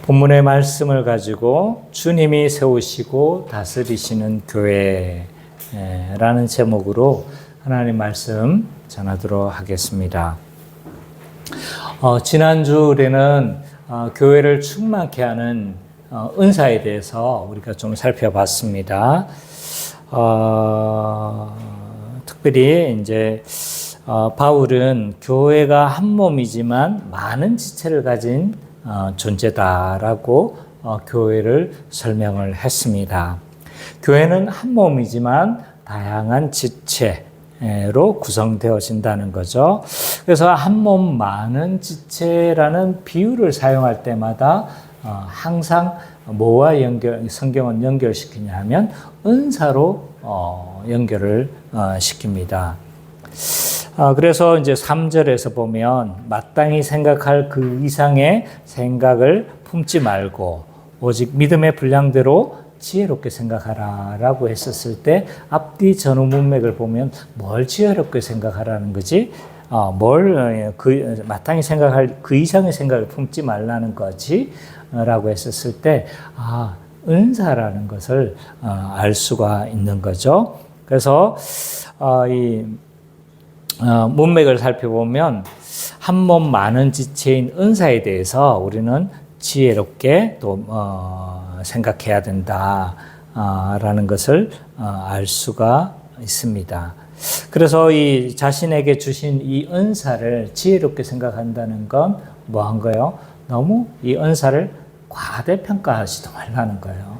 본문의 말씀을 가지고 주님이 세우시고 다스리시는 교회라는 제목으로 하나님 말씀 전하도록 하겠습니다. 지난주에는 교회를 충만케 하는 은사에 대해서 우리가 좀 살펴봤습니다. 특별히 이제 바울은 교회가 한 몸이지만 많은 지체를 가진 존재다라고 교회를 설명을 했습니다. 교회는 한 몸이지만 다양한 지체로 구성되어진다는 거죠. 그래서 한 몸 많은 지체라는 비유를 사용할 때마다 항상 뭐와 성경은 연결시키냐 하면 은사로 연결을 시킵니다. 그래서 이제 3절에서 보면 마땅히 생각할 그 이상의 생각을 품지 말고 오직 믿음의 분량대로 지혜롭게 생각하라 라고 했었을 때 앞뒤 전후 문맥을 보면 뭘 지혜롭게 생각하라는 거지? 마땅히 생각할 그 이상의 생각을 품지 말라는 거지? 라고 했었을 때, 은사라는 것을 알 수가 있는 거죠. 그래서 문맥을 살펴보면 한 몸 많은 지체인 은사에 대해서 우리는 지혜롭게 또 생각해야 된다라는 것을 알 수가 있습니다. 그래서 이 자신에게 주신 이 은사를 지혜롭게 생각한다는 건 뭐 한 거예요? 너무 이 은사를 과대평가하지도 말라는 거예요.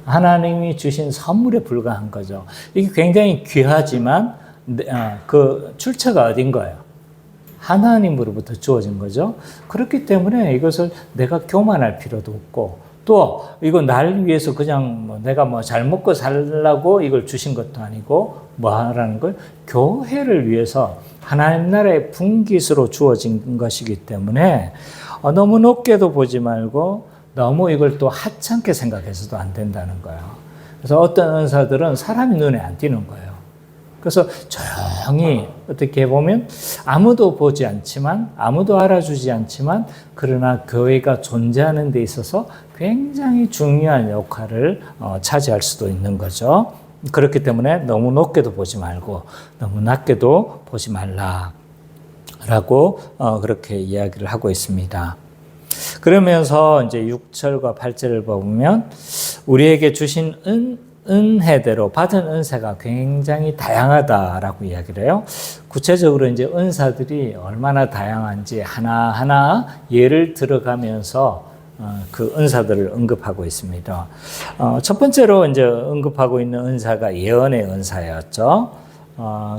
하나님이 주신 선물에 불과한 거죠. 이게 굉장히 귀하지만 그 출처가 어딘 거예요? 하나님으로부터 주어진 거죠. 그렇기 때문에 이것을 내가 교만할 필요도 없고 또 이거 날 위해서 그냥 내가 잘 먹고 살라고 이걸 주신 것도 아니고 뭐 하라는 걸 교회를 위해서 하나님 나라의 분깃으로 주어진 것이기 때문에 너무 높게도 보지 말고 너무 이걸 또 하찮게 생각해서도 안 된다는 거예요. 그래서 어떤 은사들은 사람이 눈에 안 띄는 거예요. 그래서 조용히 어떻게 보면 아무도 보지 않지만 아무도 알아주지 않지만 그러나 교회가 존재하는 데 있어서 굉장히 중요한 역할을 차지할 수도 있는 거죠. 그렇기 때문에 너무 높게도 보지 말고 너무 낮게도 보지 말라라고 그렇게 이야기를 하고 있습니다. 그러면서 이제 6절과 8절을 보면 우리에게 주신 은혜대로 받은 은사가 굉장히 다양하다라고 이야기를 해요. 구체적으로 이제 은사들이 얼마나 다양한지 하나하나 예를 들어가면서 그 은사들을 언급하고 있습니다. 첫 번째로 이제 언급하고 있는 은사가 예언의 은사였죠.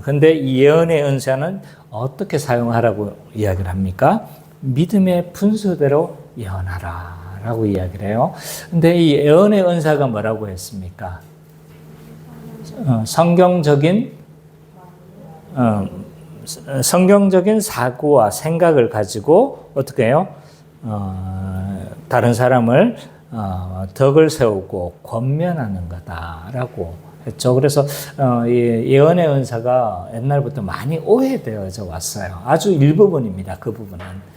근데 이 예언의 은사는 어떻게 사용하라고 이야기를 합니까? 믿음의 분수대로 예언하라 라고 이야기를 해요. 근데 이 예언의 은사가 뭐라고 했습니까? 성경적인 사고와 생각을 가지고 어떻게 해요? 다른 사람을 덕을 세우고 권면하는 거다라고 했죠. 그래서 예언의 은사가 옛날부터 많이 오해되어져 왔어요. 아주 일부분입니다. 그 부분은.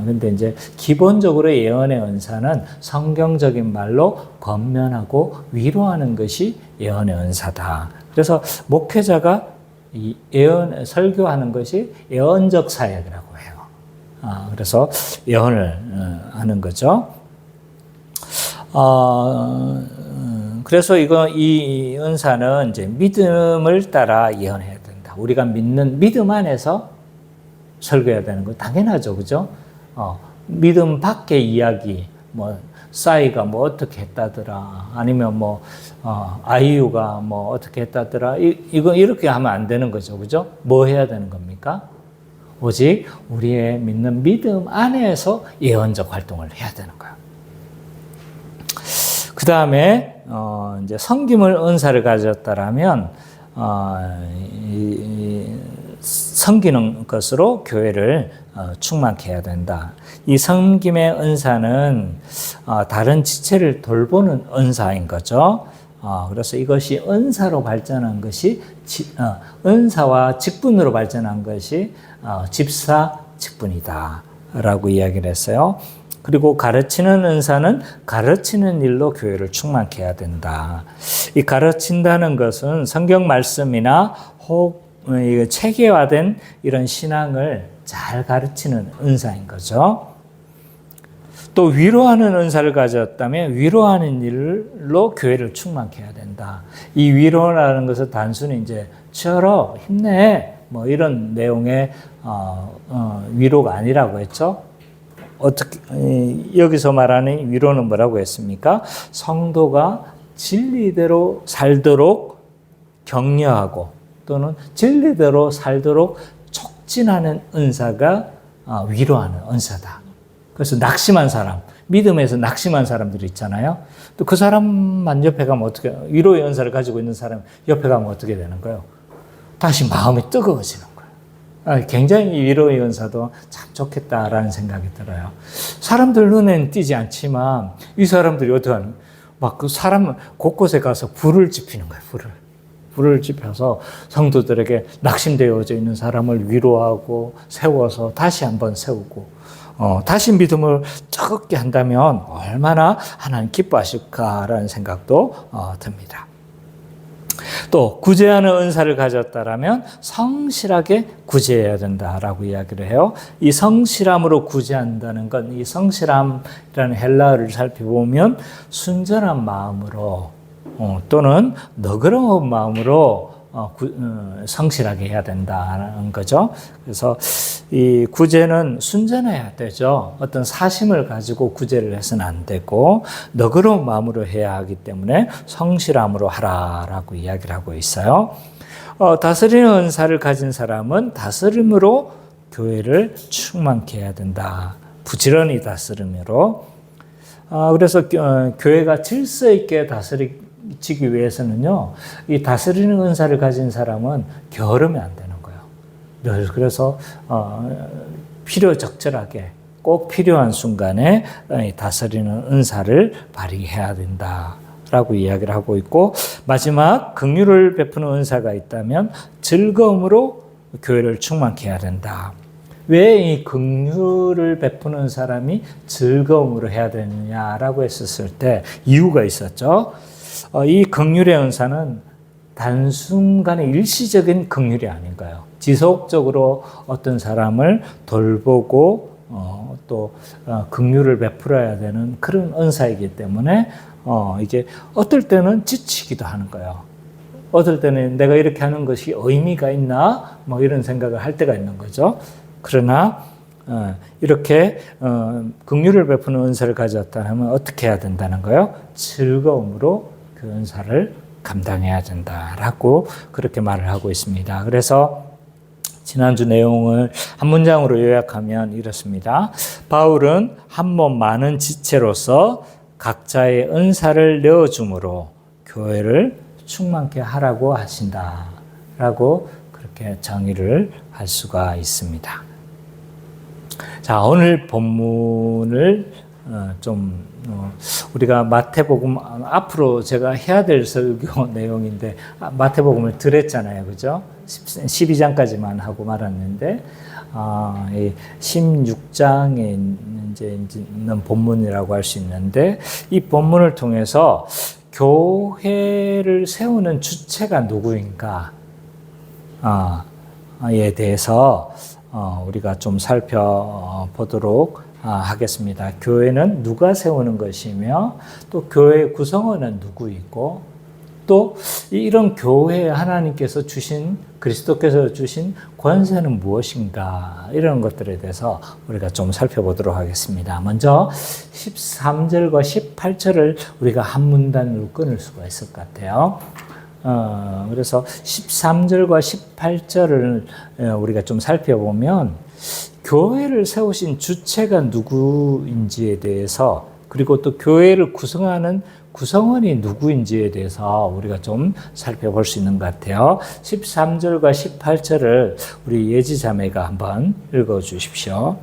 근데 이제 기본적으로 예언의 은사는 성경적인 말로 권면하고 위로하는 것이 예언의 은사다. 그래서 목회자가 이 설교하는 것이 예언적 사역이라고 해요. 그래서 예언을 하는 거죠. 그래서 이 은사는 이제 믿음을 따라 예언해야 된다. 우리가 믿는 믿음 안에서 설교해야 되는 거 당연하죠, 그죠? 믿음 밖의 이야기, 싸이가 어떻게 했다더라, 아니면 아이유가 어떻게 했다더라, 이거 이렇게 하면 안 되는 거죠, 그죠? 뭐 해야 되는 겁니까? 오직 우리의 믿는 믿음 안에서 예언적 활동을 해야 되는 거예요. 그 다음에 이제 섬김을 은사를 가졌다라면 섬기는 것으로 교회를 충만케 해야 된다. 이 섬김의 은사는 다른 지체를 돌보는 은사인 거죠. 그래서 이것이 은사로 발전한 것이 은사와 직분으로 발전한 것이 집사 직분이다 라고 이야기를 했어요. 그리고 가르치는 은사는 가르치는 일로 교회를 충만케 해야 된다. 이 가르친다는 것은 성경 말씀이나 혹 체계화된 이런 신앙을 잘 가르치는 은사인 거죠. 또 위로하는 은사를 가졌다면 위로하는 일로 교회를 충만케 해야 된다. 이 위로라는 것은 단순히 이제 치열어, 힘내, 뭐 이런 내용의 위로가 아니라고 했죠. 어떻게 여기서 말하는 위로는 뭐라고 했습니까? 성도가 진리대로 살도록 격려하고 또는 진리대로 살도록 촉진하는 은사가 위로하는 은사다. 그래서 낙심한 사람, 믿음에서 낙심한 사람들이 있잖아요. 또 그 사람만 옆에 가면 어떻게, 위로의 은사를 가지고 있는 사람 옆에 가면 어떻게 되는 거예요? 다시 마음이 뜨거워지는 거예요. 굉장히 위로의 은사도 참 좋겠다라는 생각이 들어요. 사람들 눈에는 띄지 않지만 이 사람들이 어떻게 하는, 막 그 사람 곳곳에 가서 불을 지피는 거예요. 불을 지펴서 성도들에게 낙심되어져 있는 사람을 위로하고 세워서 다시 한번 세우고 다시 믿음을 뜨겁게 한다면 얼마나 하나님 기뻐하실까라는 생각도 듭니다. 또 구제하는 은사를 가졌다라면 성실하게 구제해야 된다라고 이야기를 해요. 이 성실함으로 구제한다는 건 이 성실함이라는 헬라어를 살펴보면 순전한 마음으로 또는 너그러운 마음으로 성실하게 해야 된다는 거죠. 그래서 이 구제는 순전해야 되죠. 어떤 사심을 가지고 구제를 해서는 안 되고 너그러운 마음으로 해야 하기 때문에 성실함으로 하라라고 이야기를 하고 있어요. 다스리는 은사를 가진 사람은 다스림으로 교회를 충만케 해야 된다. 부지런히 다스림으로. 그래서 교회가 질서 있게 다스리기 위해서는요, 이 다스리는 은사를 가진 사람은 게으르면 안 되는 거예요. 그래서 필요적절하게 꼭 필요한 순간에 다스리는 은사를 발휘해야 된다라고 이야기를 하고 있고, 마지막 긍휼을 베푸는 은사가 있다면 즐거움으로 교회를 충만케 해야 된다. 왜 이 긍휼을 베푸는 사람이 즐거움으로 해야 되느냐라고 했었을 때 이유가 있었죠. 이 긍휼의 은사는 단순간의 일시적인 긍휼이 아닌 거예요. 지속적으로 어떤 사람을 돌보고 또 긍휼을 베풀어야 되는 그런 은사이기 때문에 이게 어떨 때는 지치기도 하는 거예요. 어떨 때는 내가 이렇게 하는 것이 의미가 있나? 뭐 이런 생각을 할 때가 있는 거죠. 그러나 이렇게 긍휼을 베푸는 은사를 가졌다 하면 어떻게 해야 된다는 거예요? 즐거움으로 그 은사를 감당해야 된다라고 그렇게 말을 하고 있습니다. 그래서 지난주 내용을 한 문장으로 요약하면 이렇습니다. 바울은 한 몸 많은 지체로서 각자의 은사를 내어줌으로 교회를 충만케 하라고 하신다라고 그렇게 정의를 할 수가 있습니다. 자, 오늘 본문을 우리가 마태복음 앞으로 제가 해야 될 설교 내용인데 마태복음을 드렸잖아요, 그죠? 12장까지만 하고 말았는데 16장에 이제 있는 본문이라고 할 수 있는데 이 본문을 통해서 교회를 세우는 주체가 누구인가에 대해서 우리가 좀 살펴보도록 하겠습니다. 교회는 누가 세우는 것이며 또 교회의 구성원은 누구이고 또 이런 교회에 하나님께서 주신 그리스도께서 주신 권세는 무엇인가 이런 것들에 대해서 우리가 좀 살펴보도록 하겠습니다. 먼저 13절과 18절을 우리가 한 문단으로 끊을 수가 있을 것 같아요. 그래서 13절과 18절을 우리가 좀 살펴보면 교회를 세우신 주체가 누구인지에 대해서 그리고 또 교회를 구성하는 구성원이 누구인지에 대해서 우리가 좀 살펴볼 수 있는 것 같아요. 13절과 18절을 우리 예지 자매가 한번 읽어 주십시오.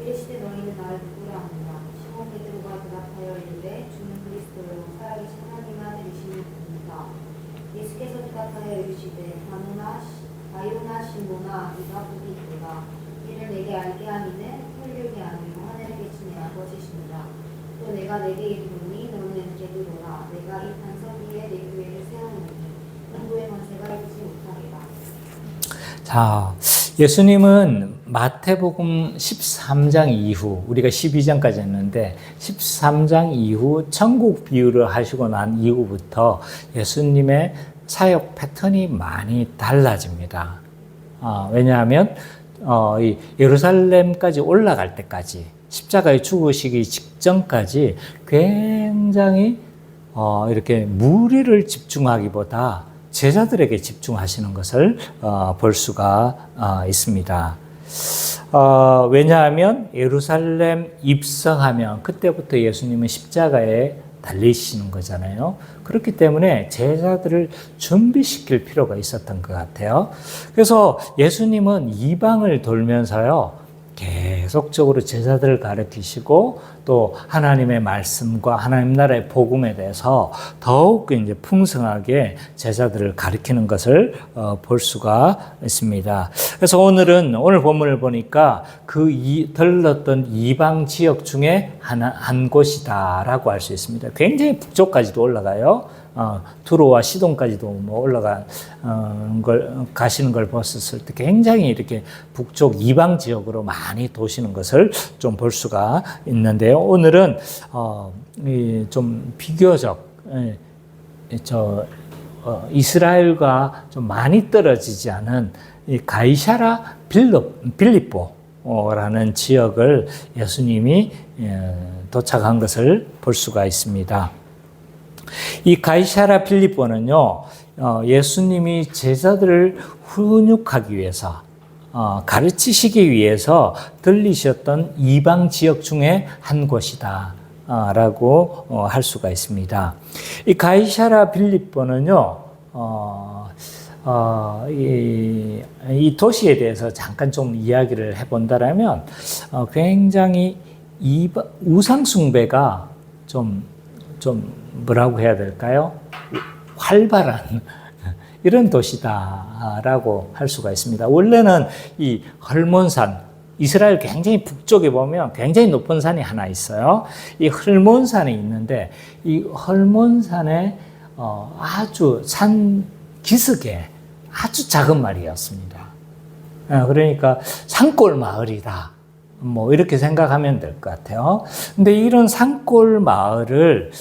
이르시되 너희는 나를 누구라 하느냐 시몬 베드로가 하시구나. 네가 복이 있도다. 이를 내게 알게 하미는 혈육이 아니고 하늘의 계시니 아버지시니라. 또 내가 내게 이르노니 너는 베드로라. 내가 이 반석 위에 내 교회를 세우노니 인도의 권세가 이르지 못하리라. 자, 예수님은 마태복음 13장 이후, 우리가 12장까지 했는데 13장 이후 천국 비유를 하시고 난 이후부터 예수님의 사역 패턴이 많이 달라집니다. 왜냐하면 이 예루살렘까지 올라갈 때까지, 십자가에 죽으시기 직전까지 굉장히 이렇게 무리를 집중하기보다 제자들에게 집중하시는 것을 볼 수가 있습니다. 왜냐하면 예루살렘 입성하면 그때부터 예수님은 십자가에 달리시는 거잖아요. 그렇기 때문에 제자들을 준비시킬 필요가 있었던 것 같아요. 그래서 예수님은 이방을 돌면서요, 계속적으로 제자들을 가르치시고 또 하나님의 말씀과 하나님 나라의 복음에 대해서 더욱 이제 풍성하게 제자들을 가르치는 것을 볼 수가 있습니다. 그래서 오늘 본문을 보니까 들렀던 이방 지역 중에 한 곳이다라고 할 수 있습니다. 굉장히 북쪽까지도 올라가요. 두로와 시돈까지도 가시는 걸 봤을 때 굉장히 이렇게 북쪽 이방 지역으로 많이 도시는 것을 좀 볼 수가 있는데요. 오늘은 좀 비교적 이스라엘과 좀 많이 떨어지지 않은 이 가이사라 빌립보라는 지역을 예수님이 도착한 것을 볼 수가 있습니다. 이 가이사라 빌립보는요, 예수님이 제자들을 훈육하기 위해서, 가르치시기 위해서 들리셨던 이방 지역 중에 한 곳이다 라고 할 수가 있습니다. 이 가이사라 빌립보는요, 이 도시에 대해서 잠깐 좀 이야기를 해본다면 굉장히 우상숭배가 좀 뭐라고 해야 될까요? 활발한 이런 도시다라고 할 수가 있습니다. 원래는 이 헐몬산, 이스라엘 굉장히 북쪽에 보면 굉장히 높은 산이 하나 있어요. 이 헐몬산이 있는데 이 헐몬산에 아주 산 기슭에 아주 작은 마을이었습니다. 그러니까 산골 마을이다. 뭐 이렇게 생각하면 될 것 같아요. 근데 이런 산골 마을을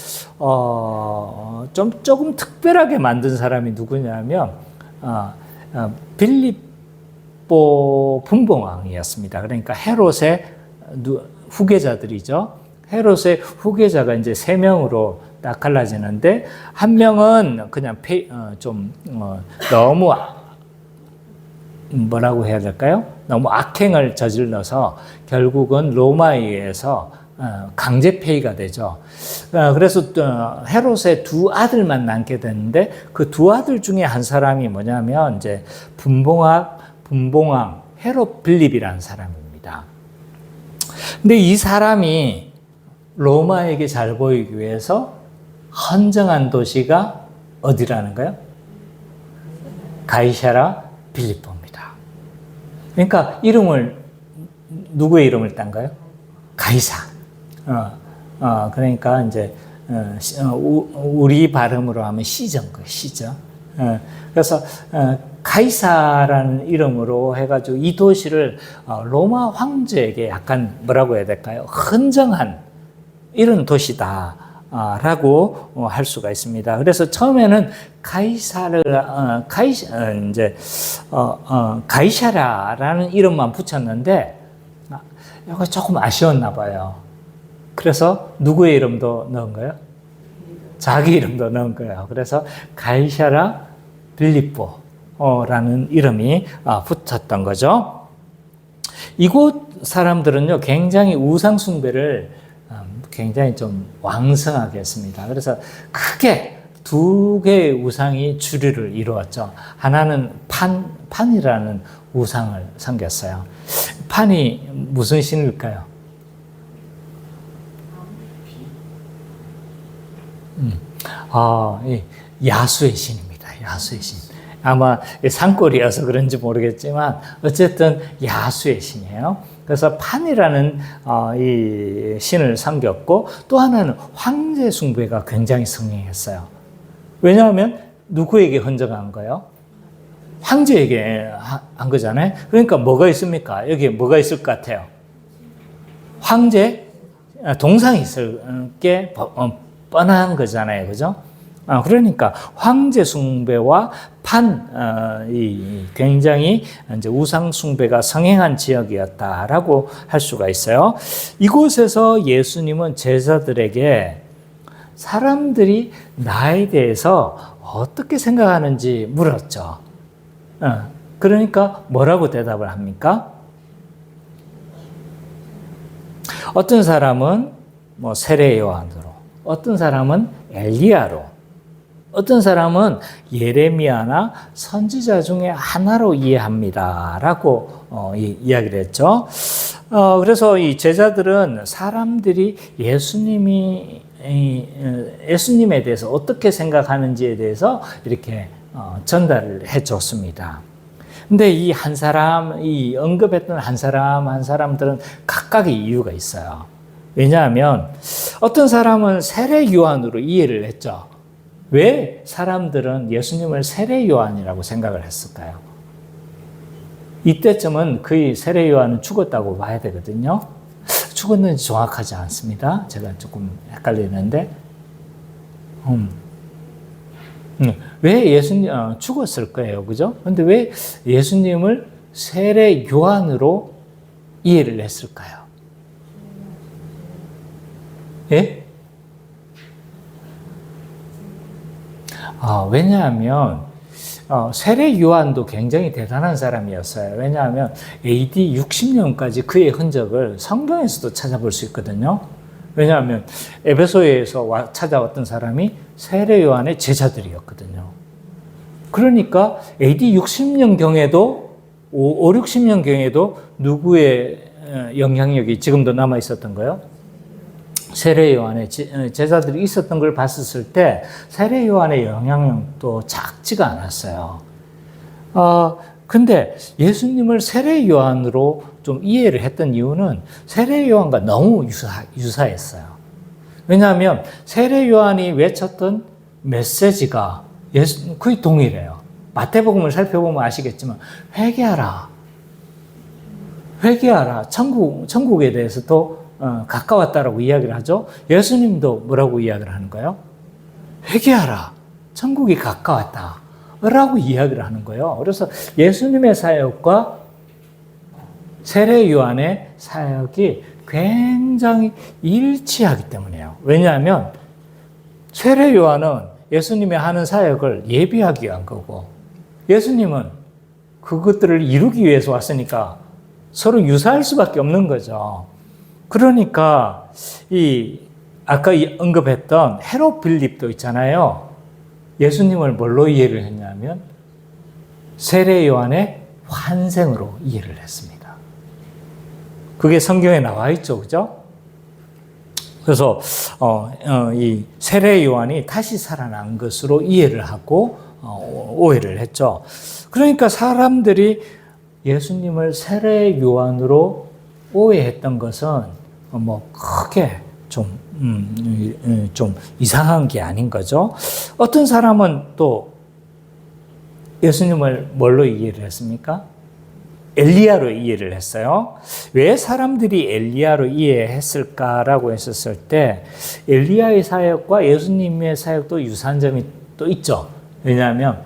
조금 특별하게 만든 사람이 누구냐면 빌립보 분봉왕이었습니다. 그러니까 헤롯의 후계자들이죠. 헤롯의 후계자가 이제 3명으로 딱 갈라지는데 한 명은 그냥 너무 뭐라고 해야 될까요? 너무 악행을 저질러서 결국은 로마에 의해서 강제 폐위가 되죠. 그래서 헤롯의 2 아들만 남게 되는데 그 2 아들 중에 한 사람이 뭐냐면 이제 분봉왕 헤롯 빌립이라는 사람입니다. 근데 이 사람이 로마에게 잘 보이기 위해서 헌정한 도시가 어디라는 거예요? 가이사라 빌립보입니다. 그러니까 누구의 이름을 딴가요? 가이사. 그러니까 이제 우리 발음으로 하면 시전 거예요. 시전. 그래서 가이사라는 이름으로 해가지고 이 도시를 로마 황제에게 약간 뭐라고 해야 될까요? 헌정한 이런 도시다. 라고 할 수가 있습니다. 그래서 처음에는 가이사라라는 이름만 붙였는데 이거 조금 아쉬웠나 봐요. 그래서 누구의 이름도 넣은 거예요? 자기 이름도 넣은 거예요. 그래서 가이사라 빌립보라는 이름이 붙었던 거죠. 이곳 사람들은요, 굉장히 우상숭배를 굉장히 좀 왕성하게 했습니다. 그래서 크게 2개의 우상이 주류를 이루었죠. 하나는 판이라는 우상을 섬겼어요. 판이 무슨 신일까요? 야수의 신입니다. 야수의 신. 아마 산골이어서 그런지 모르겠지만 어쨌든 야수의 신이에요. 그래서 판이라는 이 신을 섬겼고 또 하나는 황제 숭배가 굉장히 성행했어요. 왜냐하면 누구에게 헌정한 거예요? 황제에게 한 거잖아요. 그러니까 뭐가 있습니까? 여기에 뭐가 있을 것 같아요? 황제 동상이 있을 게 뻔한 거잖아요. 그죠? 그러니까 황제 숭배와 이 굉장히 이제 우상 숭배가 성행한 지역이었다라고 할 수가 있어요. 이곳에서 예수님은 제자들에게 사람들이 나에 대해서 어떻게 생각하는지 물었죠. 그러니까 뭐라고 대답을 합니까? 어떤 사람은 뭐 세례 요한으로, 어떤 사람은 엘리야로, 어떤 사람은 예레미야나 선지자 중에 하나로 이해합니다라고 이야기를 했죠. 그래서 이 제자들은 사람들이 예수님에 대해서 어떻게 생각하는지에 대해서 이렇게 전달을 해줬습니다. 근데 이 언급했던 한 사람들은 각각의 이유가 있어요. 왜냐하면 어떤 사람은 세례 요한으로 이해를 했죠. 왜 사람들은 예수님을 세례 요한이라고 생각을 했을까요? 이때쯤은 그의 세례 요한은 죽었다고 봐야 되거든요. 죽었는지 정확하지 않습니다. 제가 조금 헷갈리는데, 왜 예수님 죽었을 거예요, 그죠? 근데 왜 예수님을 세례 요한으로 이해를 했을까요? 예? 왜냐하면 세례 요한도 굉장히 대단한 사람이었어요. 왜냐하면 AD 60년까지 그의 흔적을 성경에서도 찾아볼 수 있거든요. 왜냐하면 에베소에서 찾아왔던 사람이 세례 요한의 제자들이었거든요. 그러니까 AD 60년경에도 5, 60년경에도 누구의 영향력이 지금도 남아 있었던 거예요? 세례 요한의 제자들이 있었던 걸 봤을 때 세례 요한의 영향력도 작지가 않았어요. 근데 예수님을 세례 요한으로 좀 이해를 했던 이유는 세례 요한과 너무 유사했어요. 왜냐하면 세례 요한이 외쳤던 메시지가 거의 동일해요. 마태복음을 살펴보면 아시겠지만 회개하라. 회개하라. 천국에 대해서도 가까웠다라고 이야기를 하죠. 예수님도 뭐라고 이야기를 하는 거예요? 회개하라. 천국이 가까웠다. 라고 이야기를 하는 거예요. 그래서 예수님의 사역과 세례 요한의 사역이 굉장히 일치하기 때문이에요. 왜냐하면 세례 요한은 예수님이 하는 사역을 예비하기 위한 거고 예수님은 그것들을 이루기 위해서 왔으니까 서로 유사할 수밖에 없는 거죠. 그러니까 아까 언급했던 헤롯 빌립도 있잖아요. 예수님을 뭘로 이해를 했냐면 세례 요한의 환생으로 이해를 했습니다. 그게 성경에 나와 있죠, 그죠? 그래서 이 세례 요한이 다시 살아난 것으로 이해를 하고 오해를 했죠. 그러니까 사람들이 예수님을 세례 요한으로 오해했던 것은 뭐 크게 좀 이상한 게 아닌 거죠. 어떤 사람은 또 예수님을 뭘로 이해를 했습니까? 엘리야로 이해를 했어요. 왜 사람들이 엘리야로 이해했을까라고 했었을 때 엘리야의 사역과 예수님의 사역도 유사한 점이 또 있죠. 왜냐하면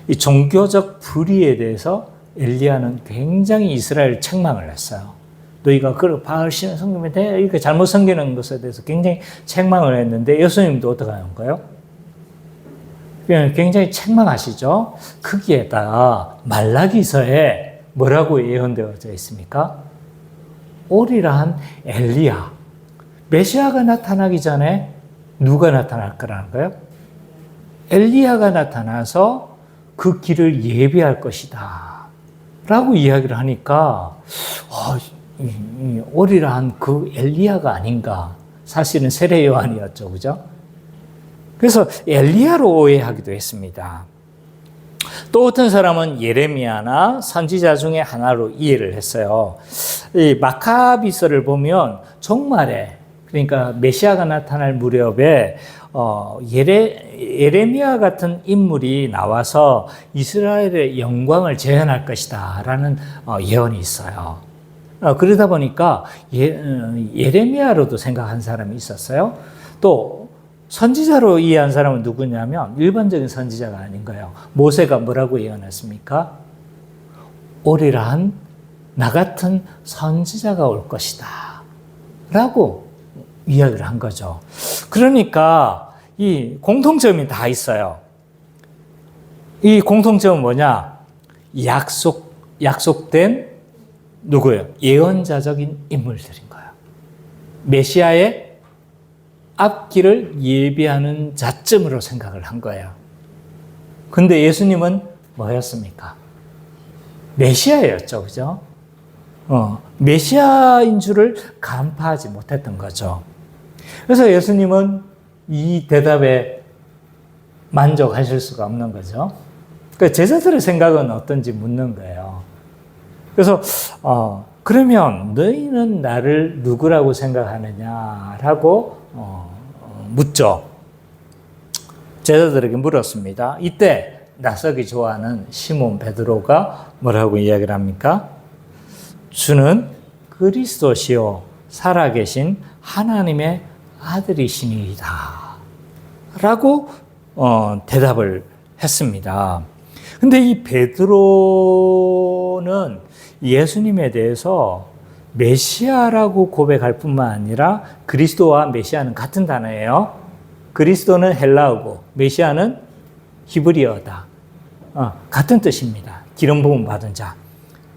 이 종교적 불의에 대해서 엘리야는 굉장히 이스라엘을 책망을 했어요. 너희가 그걸 바알 신을 섬기면 돼? 이렇게 잘못 섬기는 것에 대해서 굉장히 책망을 했는데 예수님도 어떻게 하는 거예요? 굉장히 책망하시죠. 거기에다가 말라기서에 뭐라고 예언되어져 있습니까? 오리라 한 엘리야. 메시아가 나타나기 전에 누가 나타날 거라는 거예요? 엘리야가 나타나서 그 길을 예비할 것이다. 라고 이야기를 하니까 오리라 한 그 엘리야가 아닌가. 사실은 세례 요한이었죠. 그죠? 그래서 엘리야로 오해하기도 했습니다. 또 어떤 사람은 예레미야나 선지자 중에 하나로 이해를 했어요. 이 마카비서를 보면 종말에, 그러니까 메시아가 나타날 무렵에 예레미야 같은 인물이 나와서 이스라엘의 영광을 재현할 것이다 라는 예언이 있어요. 그러다 보니까 예레미야로도 생각한 사람이 있었어요. 또 선지자로 이해한 사람은 누구냐면 일반적인 선지자가 아닌 거예요. 모세가 뭐라고 예언했습니까? 오리란 나 같은 선지자가 올 것이다 라고 이야기를 한 거죠. 그러니까 이 공통점이 다 있어요. 이 공통점은 뭐냐? 약속된 누구예요? 예언자적인 인물들인 거예요. 메시아의 앞길을 예비하는 자점으로 생각을 한 거예요. 근데 예수님은 뭐였습니까? 메시아였죠. 그죠? 메시아인 줄을 간파하지 못했던 거죠. 그래서 예수님은 이 대답에 만족하실 수가 없는 거죠. 그러니까 제자들의 생각은 어떤지 묻는 거예요. 그래서 그러면 너희는 나를 누구라고 생각하느냐라고 묻죠. 제자들에게 물었습니다. 이때 낯서기 좋아하는 시몬 베드로가 뭐라고 이야기를 합니까? 주는 그리스도시요 살아계신 하나님의 아들이시니이다 라고 대답을 했습니다. 근데 이 베드로는 예수님에 대해서 메시아라고 고백할 뿐만 아니라 그리스도와 메시아는 같은 단어예요. 그리스도는 헬라어고 메시아는 히브리어다. 같은 뜻입니다. 기름 부음 받은 자.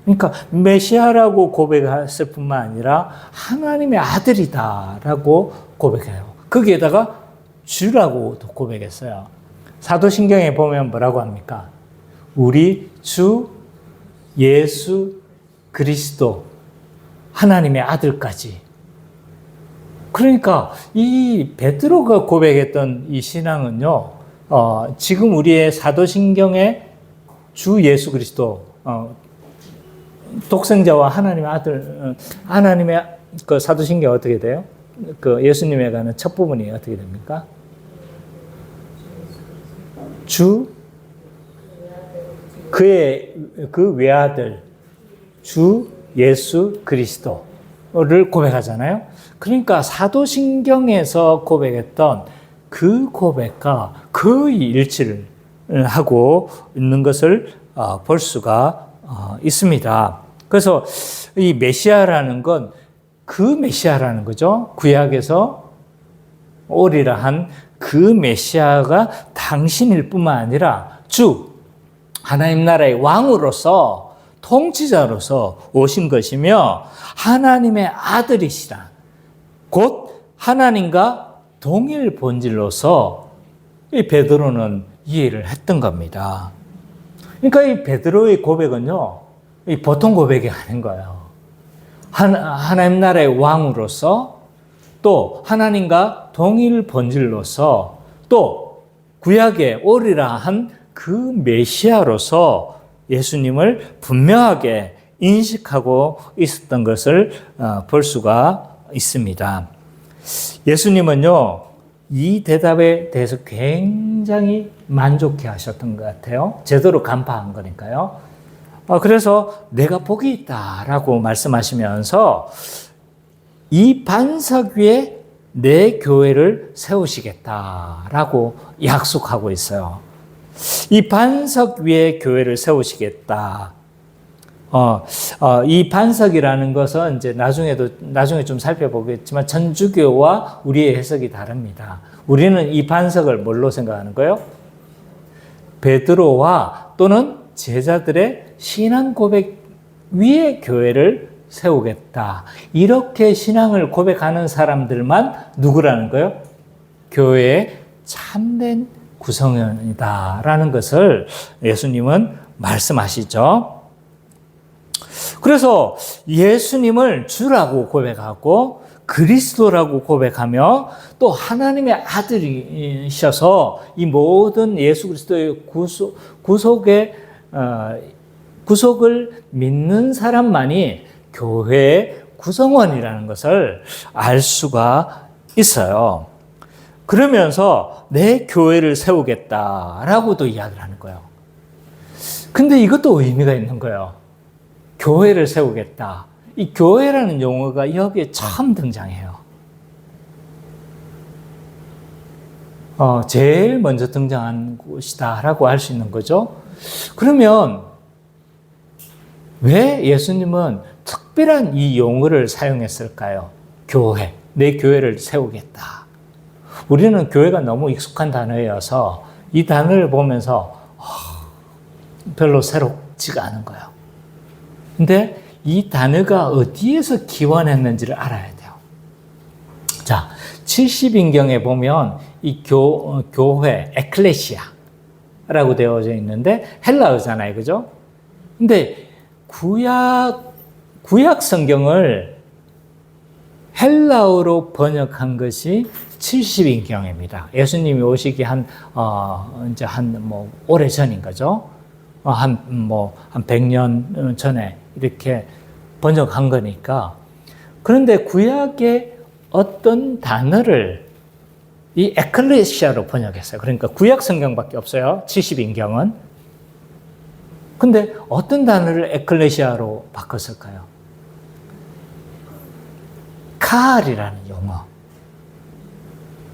그러니까 메시아라고 고백했을 뿐만 아니라 하나님의 아들이다라고 고백해요. 거기에다가 주라고도 고백했어요. 사도신경에 보면 뭐라고 합니까? 우리 주 예수 그리스도 하나님의 아들까지. 그러니까 이 베드로가 고백했던 이 신앙은요, 지금 우리의 사도신경의 주 예수 그리스도 독생자와 하나님의 아들, 하나님의 그 사도신경 어떻게 돼요? 그 예수님에 관한 첫 부분이 어떻게 됩니까? 주 그의 그 외아들 주 예수 그리스도를 고백하잖아요. 그러니까 사도신경에서 고백했던 그 고백과 거의 일치를 하고 있는 것을 볼 수가 있습니다. 그래서 이 메시아라는 건 그 메시아라는 거죠. 구약에서 오리라 한 그 메시아가 당신일 뿐만 아니라 주 하나님 나라의 왕으로서 통치자로서 오신 것이며 하나님의 아들이시라. 곧 하나님과 동일 본질로서 이 베드로는 이해를 했던 겁니다. 그러니까 이 베드로의 고백은요, 이 보통 고백이 아닌 거예요. 하나님 나라의 왕으로서 또 하나님과 동일 본질로서 또 구약의 오리라 한 그 메시아로서 예수님을 분명하게 인식하고 있었던 것을 볼 수가 있습니다. 예수님은요, 이 대답에 대해서 굉장히 만족해 하셨던 것 같아요. 제대로 간파한 거니까요. 그래서 내가 복이 있다라고 말씀하시면서 이 반석 위에 내 교회를 세우시겠다라고 약속하고 있어요. 이 반석 위에 교회를 세우시겠다. 이 반석이라는 것은 이제 나중에 좀 살펴보겠지만 천주교와 우리의 해석이 다릅니다. 우리는 이 반석을 뭘로 생각하는 거예요? 베드로와 또는 제자들의 신앙 고백 위에 교회를 세우겠다. 이렇게 신앙을 고백하는 사람들만 누구라는 거예요? 교회의 참된 구성원이다라는 것을 예수님은 말씀하시죠. 그래서 예수님을 주라고 고백하고 그리스도라고 고백하며 또 하나님의 아들이셔서 이 모든 예수 그리스도의 구속을 믿는 사람만이 교회의 구성원이라는 것을 알 수가 있어요. 그러면서 내 교회를 세우겠다라고도 이야기를 하는 거예요. 근데 이것도 의미가 있는 거예요. 교회를 세우겠다. 이 교회라는 용어가 여기에 처음 등장해요. 제일 먼저 등장한 곳이다라고 할 수 있는 거죠. 그러면 왜 예수님은 특별한 이 용어를 사용했을까요? 교회, 내 교회를 세우겠다. 우리는 교회가 너무 익숙한 단어여서 이 단어를 보면서 별로 새롭지가 않은 거예요. 근데 이 단어가 어디에서 기원했는지를 알아야 돼요. 자, 70인경에 보면 이 교회, 에클레시아라고 되어져 있는데 헬라어잖아요. 그죠? 근데 구약 성경을 헬라어로 번역한 것이 70인경입니다. 예수님이 오시기 이제 오래 전인 거죠. 한 100년 전에 이렇게 번역한 거니까. 그런데 구약의 어떤 단어를 이 에클레시아로 번역했어요. 그러니까 구약 성경밖에 없어요. 70인경은. 근데 어떤 단어를 에클레시아로 바꿨을까요? 카알이라는 용어.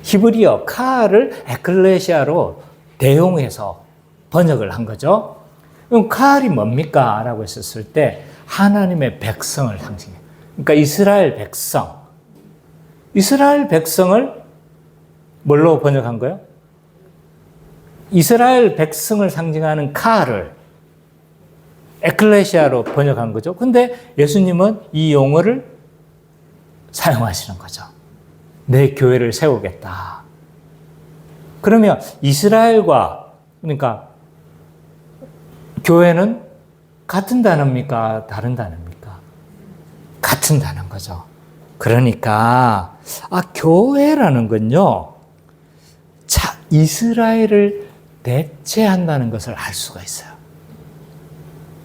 히브리어 카알을 에클레시아로 대용해서 번역을 한 거죠. 그럼 카알이 뭡니까? 라고 했었을 때 하나님의 백성을 상징해요. 그러니까 이스라엘 백성을 뭘로 번역한 거예요? 이스라엘 백성을 상징하는 카알을 에클레시아로 번역한 거죠. 근데 예수님은 이 용어를 사용하시는 거죠. 내 교회를 세우겠다. 그러면 이스라엘과, 그러니까 교회는 같은 단어입니까? 다른 단어입니까? 같은 단어인 거죠. 그러니까 교회라는 건요, 이스라엘을 대체한다는 것을 알 수가 있어요.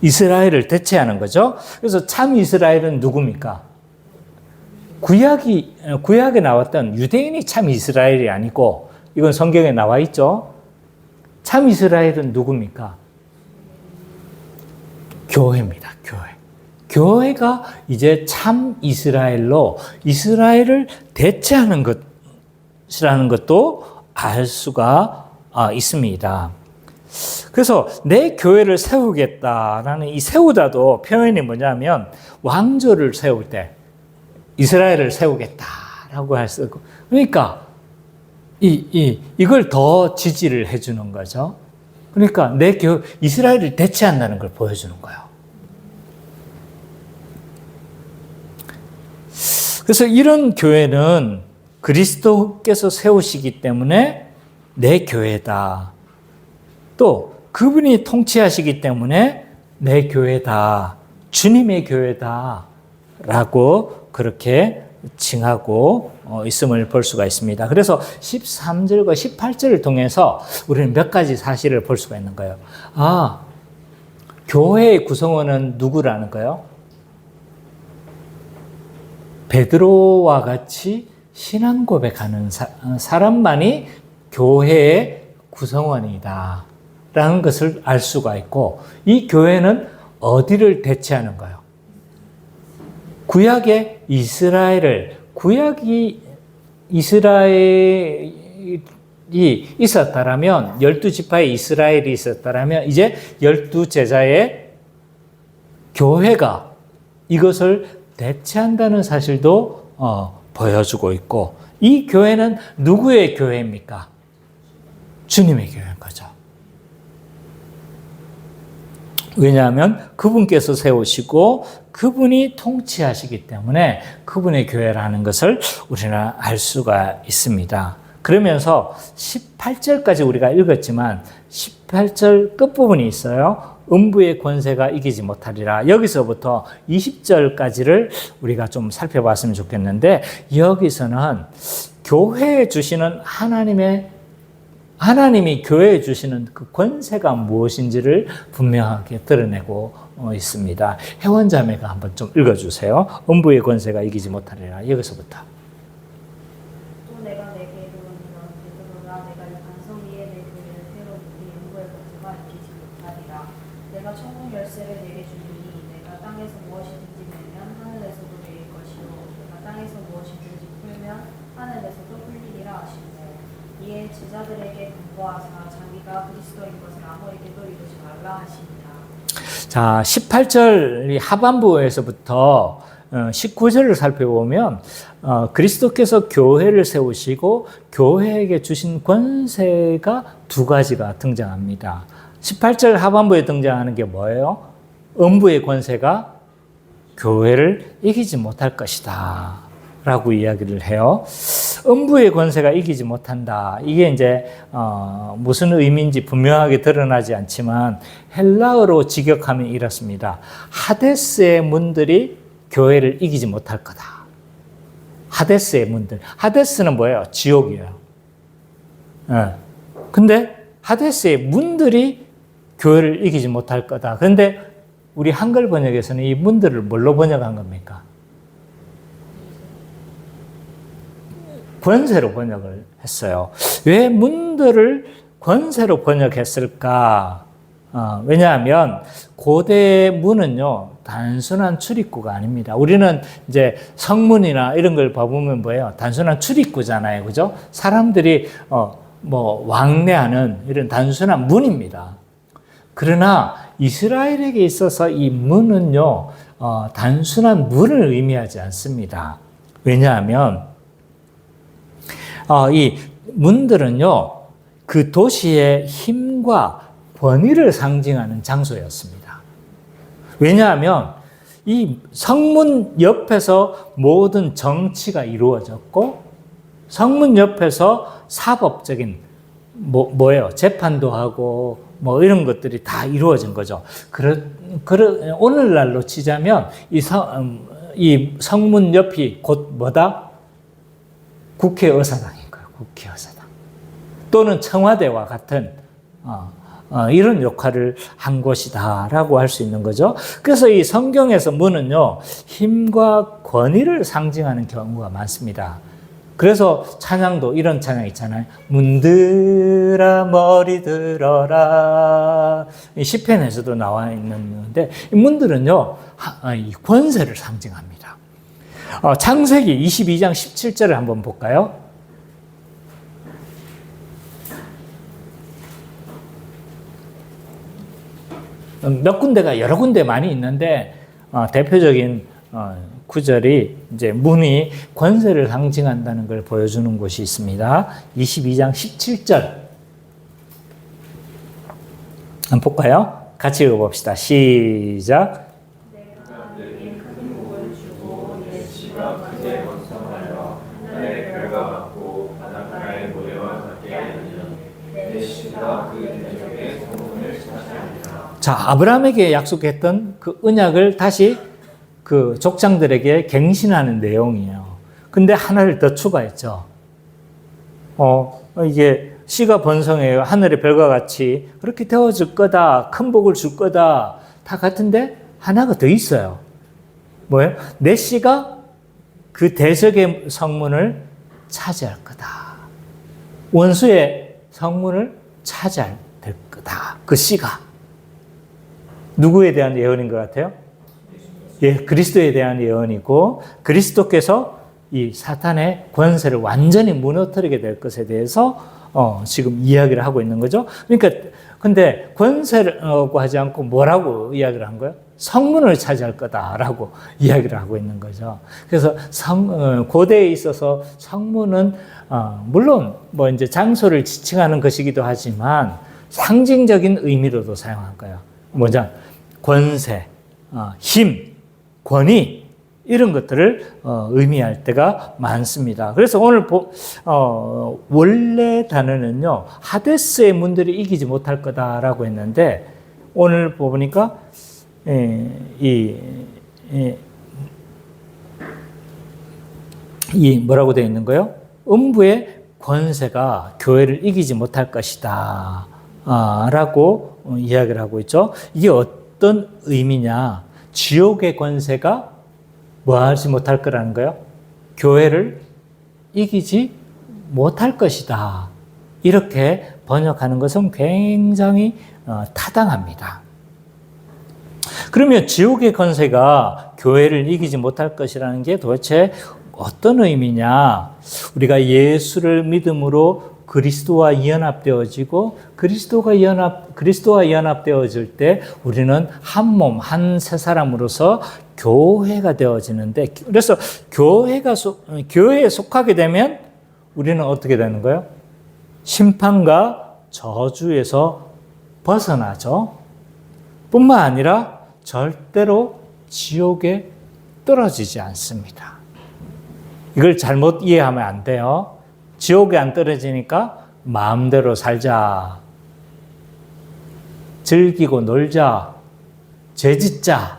이스라엘을 대체하는 거죠. 그래서 참 이스라엘은 누굽니까? 구약에 나왔던 유대인이 참 이스라엘이 아니고, 이건 성경에 나와 있죠. 참 이스라엘은 누굽니까? 교회입니다. 교회가 이제 참 이스라엘로 이스라엘을 대체하는 것이라는 것도 알 수가 있습니다. 그래서 내 교회를 세우겠다라는 이 세우다도 표현이 뭐냐면 왕조를 세울 때 이스라엘을 세우겠다라고 할 수 있고, 그러니까 이걸 더 지지를 해주는 거죠. 그러니까 이스라엘을 대체한다는 걸 보여주는 거예요. 그래서 이런 교회는 그리스도께서 세우시기 때문에 내 교회다. 또 그분이 통치하시기 때문에 내 교회다. 주님의 교회다. 라고 그렇게 칭하고 있음을 볼 수가 있습니다. 그래서 13절과 18절을 통해서 우리는 몇 가지 사실을 볼 수가 있는 거예요. 교회의 구성원은 누구라는 거예요? 베드로와 같이 신앙 고백하는 사람만이 교회의 구성원이다 라는 것을 알 수가 있고, 이 교회는 어디를 대체하는 거예요? 구약의 이스라엘이 있었다라면, 12지파의 이스라엘이 있었다라면, 이제 12제자의 교회가 이것을 대체한다는 사실도 보여주고 있고, 이 교회는 누구의 교회입니까? 주님의 교회인 거죠. 왜냐하면 그분께서 세우시고 그분이 통치하시기 때문에 그분의 교회라는 것을 우리는 알 수가 있습니다. 그러면서 18절까지 우리가 읽었지만 18절 끝부분이 있어요. 음부의 권세가 이기지 못하리라. 여기서부터 20절까지를 우리가 좀 살펴봤으면 좋겠는데, 여기서는 교회에 주시는 하나님이 교회에 주시는 그 권세가 무엇인지를 분명하게 드러내고 있습니다. 회원자매가 한번 좀 읽어주세요. 음부의 권세가 이기지 못하리라. 여기서부터. 또 내가 내게 이르노니 너는 베드로라. 내가 이 반석 위에 내 교회를 세우리니 음부의 권세가 이기지 못하리라. 내가 천국 열쇠를 내게 주리니 내가 땅에서 무엇이든지 내면 하늘에서도 내릴 것이요 내가 땅에서 무엇이든지 풀면 하늘에서도 풀리리라 하시니라. 이에 제자들에게 권고하사 자기가 그리스도인 것을 아무에게도 이루지 말라 하시니라. 자, 18절 하반부에서부터 19절을 살펴보면 그리스도께서 교회를 세우시고 교회에게 주신 권세가 두 가지가 등장합니다. 18절 하반부에 등장하는 게 뭐예요? 음부의 권세가 교회를 이기지 못할 것이다 라고 이야기를 해요. 음부의 권세가 이기지 못한다. 이게 이제 무슨 의미인지 분명하게 드러나지 않지만 헬라어로 직역하면 이렇습니다. 하데스의 문들이 교회를 이기지 못할 거다. 하데스의 문들. 하데스는 뭐예요? 지옥이에요. 근데 하데스의 문들이 교회를 이기지 못할 거다. 그런데 우리 한글 번역에서는 이 문들을 뭘로 번역한 겁니까? 권세로 번역을 했어요. 왜 문들을 권세로 번역했을까? 왜냐하면 고대 문은요, 단순한 출입구가 아닙니다. 우리는 이제 성문이나 이런 걸 봐보면 뭐예요? 단순한 출입구잖아요. 그죠? 사람들이 왕래하는 이런 단순한 문입니다. 그러나 이스라엘에게 있어서 이 문은요, 단순한 문을 의미하지 않습니다. 왜냐하면 이 문들은요, 그 도시의 힘과 권위를 상징하는 장소였습니다. 왜냐하면 이 성문 옆에서 모든 정치가 이루어졌고, 성문 옆에서 사법적인 뭐예요? 재판도 하고 이런 것들이 다 이루어진 거죠. 오늘날로 치자면 이 성문 옆이 곧 뭐다? 국회의사당인 거예요. 국회의사당. 또는 청와대와 같은 이런 역할을 한 것이다라고 할 수 있는 거죠. 그래서 이 성경에서 문은요, 힘과 권위를 상징하는 경우가 많습니다. 그래서 찬양도 이런 찬양 있잖아요. 문들아 머리 들어라. 시편에서도 나와 있는데, 이 문들은요, 이 권세를 상징합니다. 창세기 22장 17절을 한번 볼까요? 몇 군데가 여러 군데 많이 있는데 대표적인 구절이 이제 문이 권세를 상징한다는 걸 보여주는 곳이 있습니다. 22장 17절 한번 볼까요? 같이 읽어봅시다. 시작. 내가 내게 큰 복을 주고 내 씨가 크게 번성하여 하늘의 별과 같고 바닷가의 모래와 같게 하리니 내 씨가 그 대적의 소문을 차지하리라. 자, 아브라함에게 약속했던 그 언약을 다시 그 족장들에게 갱신하는 내용이에요. 근데 하나를 더 추가했죠. 이게 씨가 번성해요. 하늘의 별과 같이 그렇게 되어질 거다. 큰 복을 줄 거다. 다 같은데 하나가 더 있어요. 뭐예요? 내 씨가 그 대적의 성문을 차지할 거다. 원수의 성문을 차지할 될 거다. 그 씨가. 누구에 대한 예언인 것 같아요? 예, 그리스도에 대한 예언이고, 그리스도께서 이 사탄의 권세를 완전히 무너뜨리게 될 것에 대해서 지금 이야기를 하고 있는 거죠. 그러니까 근데 권세라고 하지 않고 뭐라고 이야기를 한 거예요? 성문을 차지할 거다라고 이야기를 하고 있는 거죠. 그래서 고대에 있어서 성문은 물론 뭐 이제 장소를 지칭하는 것이기도 하지만 상징적인 의미로도 사용한 거예요. 뭐냐? 권세, 힘, 권위 이런 것들을 의미할 때가 많습니다. 그래서 오늘 원래 단어는요, 하데스의 문들이 이기지 못할 거다라고 했는데 오늘 보니까 이 뭐라고 되어 있는 거예요? 음부의 권세가 교회를 이기지 못할 것이다. 라고 이야기를 하고 있죠. 이게 어떤 의미냐? 지옥의 권세가 뭐 하지 못할 거라는 거예요? 교회를 이기지 못할 것이다. 이렇게 번역하는 것은 굉장히 타당합니다. 그러면 지옥의 권세가 교회를 이기지 못할 것이라는 게 도대체 어떤 의미냐? 우리가 예수를 믿음으로 그리스도와 연합되어지고 그리스도와 연합되어질 때 우리는 한 몸, 한 세 사람으로서 교회가 되어지는데, 그래서 교회에 속하게 되면 우리는 어떻게 되는 거예요? 심판과 저주에서 벗어나죠. 뿐만 아니라 절대로 지옥에 떨어지지 않습니다. 이걸 잘못 이해하면 안 돼요. 지옥에 안 떨어지니까 마음대로 살자, 즐기고 놀자, 죄짓자,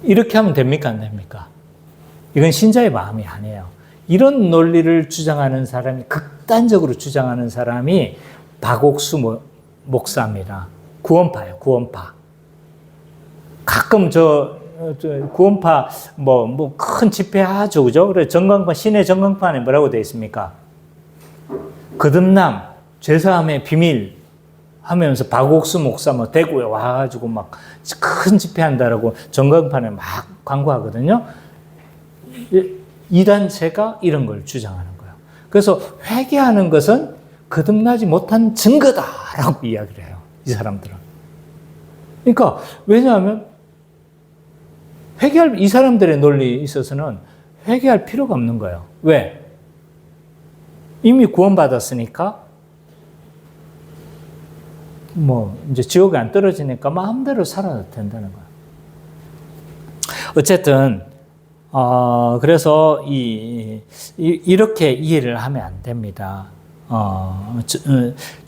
이렇게 하면 됩니까? 안 됩니까? 이건 신자의 마음이 아니에요. 이런 논리를 주장하는 사람이, 극단적으로 주장하는 사람이 박옥수 목사입니다. 구원파예요, 구원파. 가끔 구원파 큰 집회 하죠, 그죠? 그래 전광판, 시내 전광판에 뭐라고 되어 있습니까? 거듭남, 죄사함의 비밀 하면서 박옥수 목사 대구에 와가지고 막 큰 집회 한다라고 전광판에 막 광고하거든요. 이 단체가 이런 걸 주장하는 거예요. 그래서 회개하는 것은 거듭나지 못한 증거다라고 이야기를 해요, 이 사람들은. 그러니까 왜냐하면 이 사람들의 논리에 있어서는 회개할 필요가 없는 거예요. 왜? 이미 구원받았으니까, 이제 지옥에 안 떨어지니까 마음대로 살아도 된다는 거예요. 어쨌든, 그래서 이렇게 이해를 하면 안 됩니다.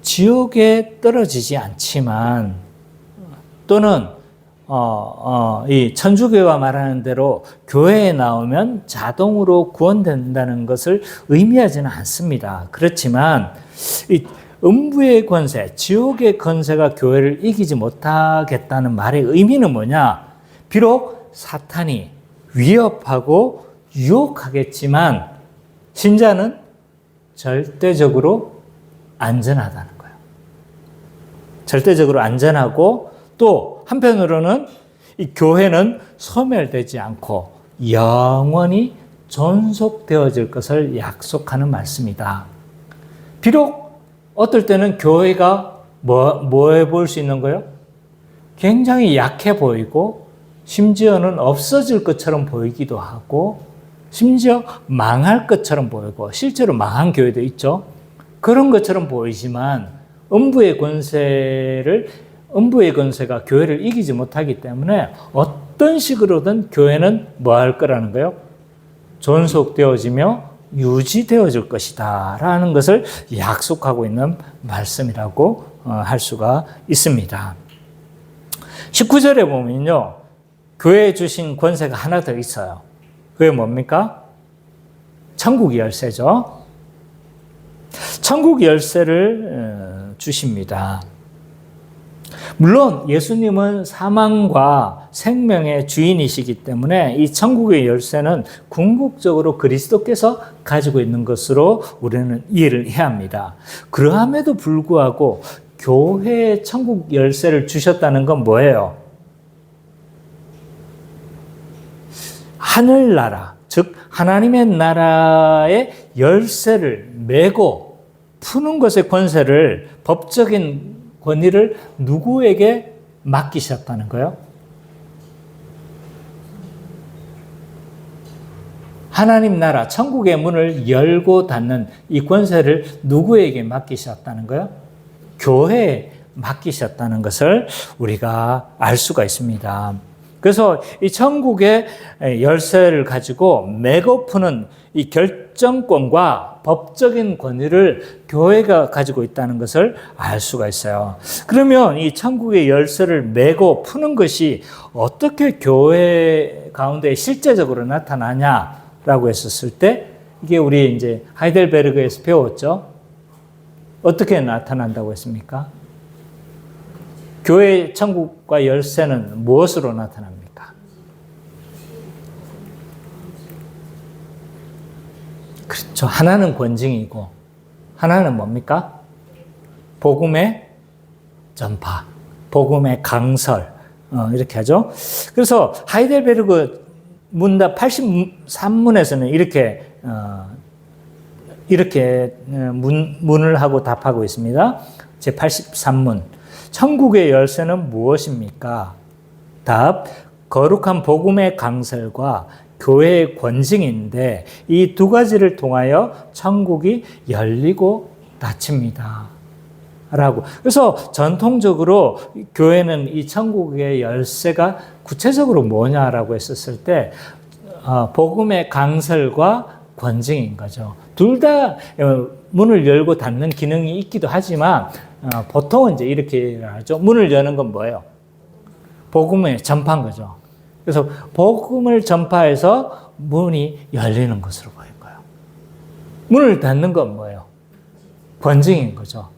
지옥에 떨어지지 않지만, 또는 이 천주교가 말하는 대로 교회에 나오면 자동으로 구원된다는 것을 의미하지는 않습니다. 그렇지만 이 음부의 권세, 지옥의 권세가 교회를 이기지 못하겠다는 말의 의미는 뭐냐? 비록 사탄이 위협하고 유혹하겠지만 신자는 절대적으로 안전하다는 거예요. 절대적으로 안전하고, 또 한편으로는 이 교회는 소멸되지 않고 영원히 존속되어질 것을 약속하는 말씀이다. 비록 어떨 때는 교회가 뭐해 보일 수 있는 거예요? 굉장히 약해 보이고 심지어는 없어질 것처럼 보이기도 하고 심지어 망할 것처럼 보이고 실제로 망한 교회도 있죠. 그런 것처럼 보이지만 음부의 권세가 교회를 이기지 못하기 때문에 어떤 식으로든 교회는 뭐 할 거라는 거예요? 존속되어지며 유지되어질 것이다 라는 것을 약속하고 있는 말씀이라고 할 수가 있습니다. 19절에 보면요, 교회에 주신 권세가 하나 더 있어요. 그게 뭡니까? 천국 열쇠죠. 천국 열쇠를 주십니다. 물론 예수님은 사망과 생명의 주인이시기 때문에 이 천국의 열쇠는 궁극적으로 그리스도께서 가지고 있는 것으로 우리는 이해를 해야 합니다. 그러함에도 불구하고 교회에 천국 열쇠를 주셨다는 건 뭐예요? 하늘나라, 즉 하나님의 나라의 열쇠를 메고 푸는 것의 권세를, 법적인 권위를 누구에게 맡기셨다는 거예요? 하나님 나라, 천국의 문을 열고 닫는 이 권세를 누구에게 맡기셨다는 거예요? 교회에 맡기셨다는 것을 우리가 알 수가 있습니다. 그래서 이 천국의 열쇠를 가지고 매고 푸는 이 결정권과 법적인 권위를 교회가 가지고 있다는 것을 알 수가 있어요. 그러면 이 천국의 열쇠를 매고 푸는 것이 어떻게 교회 가운데 실제적으로 나타나냐라고 했었을 때 이게 우리 이제 하이델베르그에서 배웠죠. 어떻게 나타난다고 했습니까? 교회 천국과 열쇠는 무엇으로 나타납니까? 그렇죠. 하나는 권징이고 하나는 뭡니까? 복음의 전파, 복음의 강설 이렇게 하죠. 그래서 하이델베르그 문답 83문에서는 이렇게 문을 하고 답하고 있습니다. 제 83문. 천국의 열쇠는 무엇입니까? 답. 거룩한 복음의 강설과 교회의 권징인데 이 두 가지를 통하여 천국이 열리고 닫힙니다. 라고. 그래서 전통적으로 교회는 이 천국의 열쇠가 구체적으로 뭐냐라고 했었을 때 복음의 강설과 권징인 거죠. 둘 다 문을 열고 닫는 기능이 있기도 하지만 보통은 이제 이렇게 하죠. 문을 여는 건 뭐예요? 복음의 전파인 거죠. 그래서 복음을 전파해서 문이 열리는 것으로 보인 거예요. 문을 닫는 건 뭐예요? 권징인 거죠.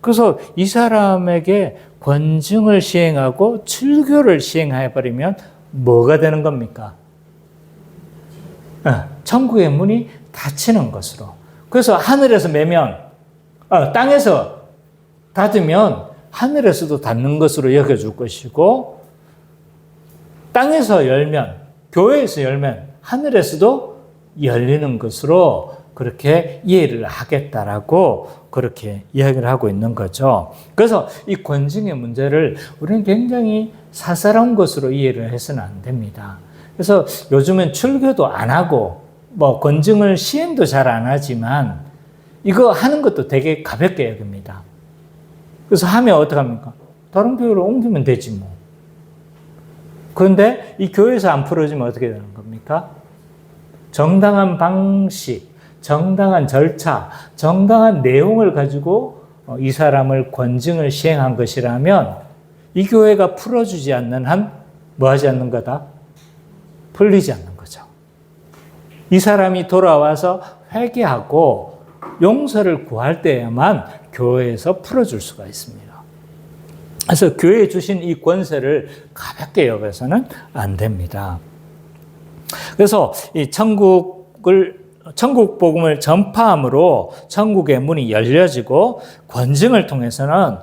그래서 이 사람에게 권징을 시행하고 출교를 시행해버리면 뭐가 되는 겁니까? 천국의 문이 닫히는 것으로. 그래서 하늘에서 매면, 땅에서 닫으면 하늘에서도 닫는 것으로 여겨줄 것이고, 땅에서 열면, 교회에서 열면 하늘에서도 열리는 것으로 그렇게 이해를 하겠다라고 그렇게 이야기를 하고 있는 거죠. 그래서 이 권징의 문제를 우리는 굉장히 사사로운 것으로 이해를 해서는 안 됩니다. 그래서 요즘엔 출교도 안 하고 권징을 시행도 잘 안 하지만 이거 하는 것도 되게 가볍게 여깁니다. 그래서 하면 어떡합니까? 다른 교회로 옮기면 되지 뭐. 그런데 이 교회에서 안 풀어지면 어떻게 되는 겁니까? 정당한 방식, 정당한 절차, 정당한 내용을 가지고 이 사람을 권징을 시행한 것이라면 이 교회가 풀어주지 않는 한 뭐 하지 않는 거다? 풀리지 않는 거죠. 이 사람이 돌아와서 회개하고 용서를 구할 때에만 교회에서 풀어줄 수가 있습니다. 그래서 교회에 주신 이 권세를 가볍게 여겨서는 안 됩니다. 그래서 이 천국 복음을 전파함으로 천국의 문이 열려지고 권징을 통해서는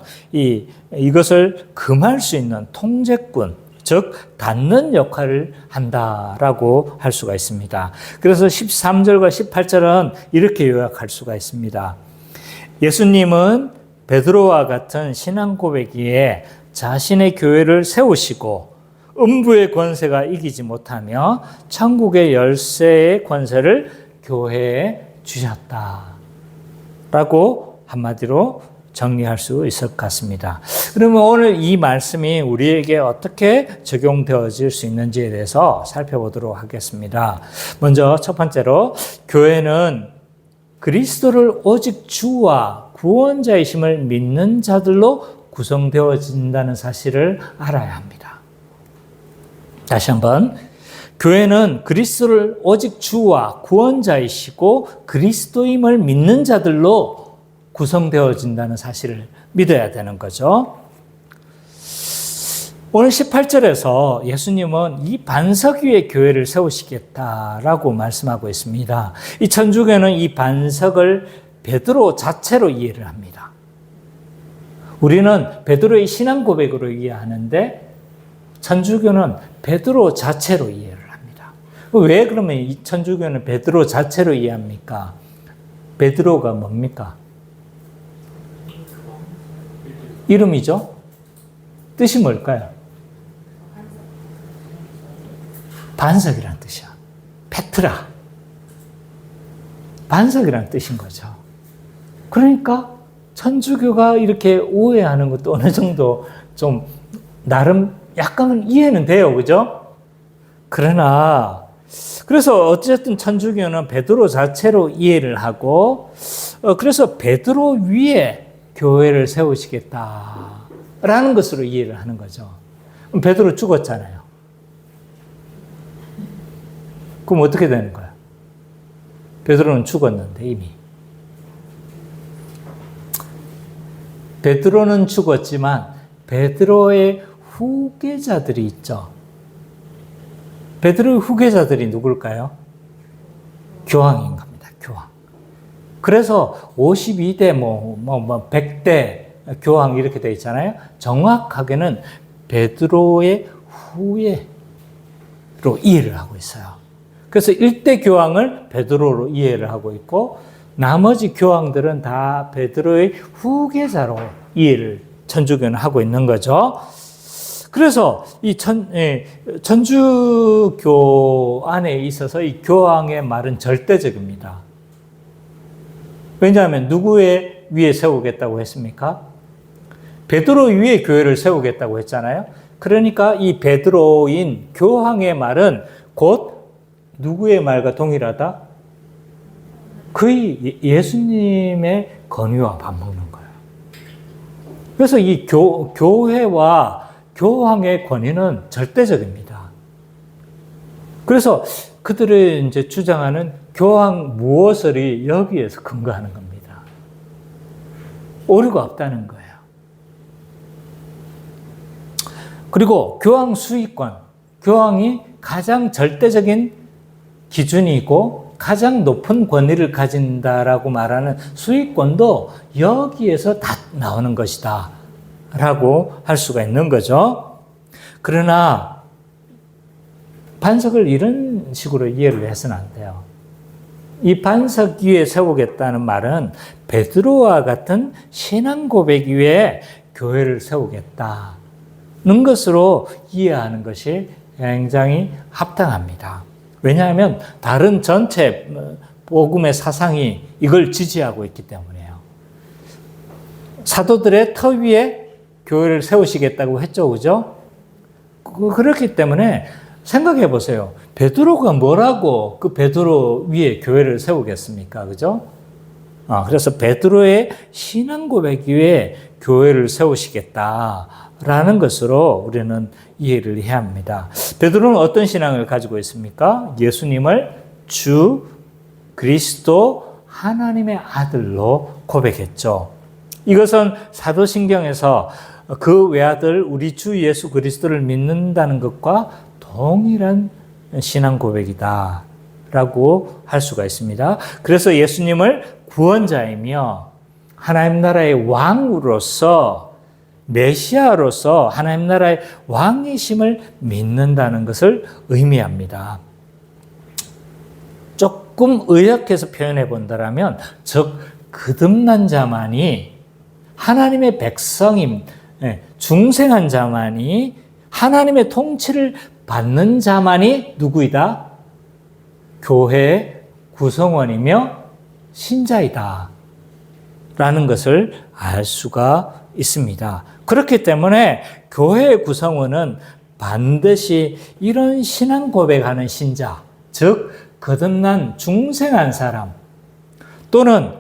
이것을 금할 수 있는 통제꾼, 즉 닫는 역할을 한다라고 할 수가 있습니다. 그래서 13절과 18절은 이렇게 요약할 수가 있습니다. 예수님은 베드로와 같은 신앙 고백이에 자신의 교회를 세우시고 음부의 권세가 이기지 못하며 천국의 열쇠의 권세를 교회에 주셨다라고 한마디로 정리할 수 있을 것 같습니다. 그러면 오늘 이 말씀이 우리에게 어떻게 적용되어질 수 있는지에 대해서 살펴보도록 하겠습니다. 먼저 첫 번째로 교회는 그리스도를 오직 주와 구원자이심을 믿는 자들로 구성되어진다는 사실을 알아야 합니다. 다시 한번, 교회는 그리스도를 오직 주와 구원자이시고 그리스도임을 믿는 자들로 구성되어진다는 사실을 믿어야 되는 거죠. 오늘 18절에서 예수님은 이 반석 위에 교회를 세우시겠다라고 말씀하고 있습니다. 이 천주교는 이 반석을 베드로 자체로 이해를 합니다. 우리는 베드로의 신앙 고백으로 이해하는데 천주교는 베드로 자체로 이해를 합니다. 왜 그러면 이 천주교는 베드로 자체로 이해합니까? 베드로가 뭡니까? 이름이죠? 뜻이 뭘까요? 반석이라는 뜻이야. 페트라. 반석이라는 뜻인 거죠. 그러니까 천주교가 이렇게 오해하는 것도 어느 정도 좀 나름 약간은 이해는 돼요. 그죠? 그러나 그래서 어쨌든 천주교는 베드로 자체로 이해를 하고 그래서 베드로 위에 교회를 세우시겠다라는 것으로 이해를 하는 거죠. 그럼 베드로 죽었잖아요. 그럼 어떻게 되는 거야? 베드로는 죽었는데 이미. 베드로는 죽었지만 베드로의 후계자들이 있죠. 베드로의 후계자들이 누굴까요? 교황인 겁니다. 교황. 그래서 52대 100대 교황 이렇게 되어 있잖아요. 정확하게는 베드로의 후예로 이해를 하고 있어요. 그래서 1대 교황을 베드로로 이해를 하고 있고 나머지 교황들은 다 베드로의 후계자로 이해를 천주교는 하고 있는 거죠. 그래서 이 천주교 안에 있어서 이 교황의 말은 절대적입니다. 왜냐하면 누구의 위에 세우겠다고 했습니까? 베드로 위에 교회를 세우겠다고 했잖아요. 그러니까 이 베드로인 교황의 말은 곧 누구의 말과 동일하다? 거의 예수님의 권위와 맞먹는 거예요. 그래서 이 교회와 교황의 권위는 절대적입니다. 그래서 그들이 이제 주장하는 교황 무엇을 여기에서 근거하는 겁니다. 오류가 없다는 거예요. 그리고 교황 수의권, 교황이 가장 절대적인 기준이고 가장 높은 권위를 가진다라고 말하는 수의권도 여기에서 다 나오는 것이다 라고 할 수가 있는 거죠. 그러나 반석을 이런 식으로 이해를 해서는 안 돼요. 이 반석 위에 세우겠다는 말은 베드로와 같은 신앙 고백 위에 교회를 세우겠다는 것으로 이해하는 것이 굉장히 합당합니다. 왜냐하면 다른 전체 복음의 사상이 이걸 지지하고 있기 때문이에요. 사도들의 터 위에 교회를 세우시겠다고 했죠, 그죠? 그렇기 때문에 생각해 보세요. 베드로가 뭐라고 그 베드로 위에 교회를 세우겠습니까, 그죠? 그래서 베드로의 신앙 고백 위에 교회를 세우시겠다라는 것으로 우리는 이해를 해야 합니다. 베드로는 어떤 신앙을 가지고 있습니까? 예수님을 주 그리스도 하나님의 아들로 고백했죠. 이것은 사도신경에서 그 외아들 우리 주 예수 그리스도를 믿는다는 것과 동일한 신앙 고백이다 라고 할 수가 있습니다. 그래서 예수님을 구원자이며 하나님 나라의 왕으로서 메시아로서 하나님 나라의 왕이심을 믿는다는 것을 의미합니다. 조금 의역해서 표현해 본다면 즉 거듭난 자만이 하나님의 백성임, 중생한 자만이 하나님의 통치를 받는 자만이 누구이다? 교회의 구성원이며 신자이다 라는 것을 알 수가 있습니다. 그렇기 때문에 교회의 구성원은 반드시 이런 신앙 고백하는 신자, 즉 거듭난 중생한 사람 또는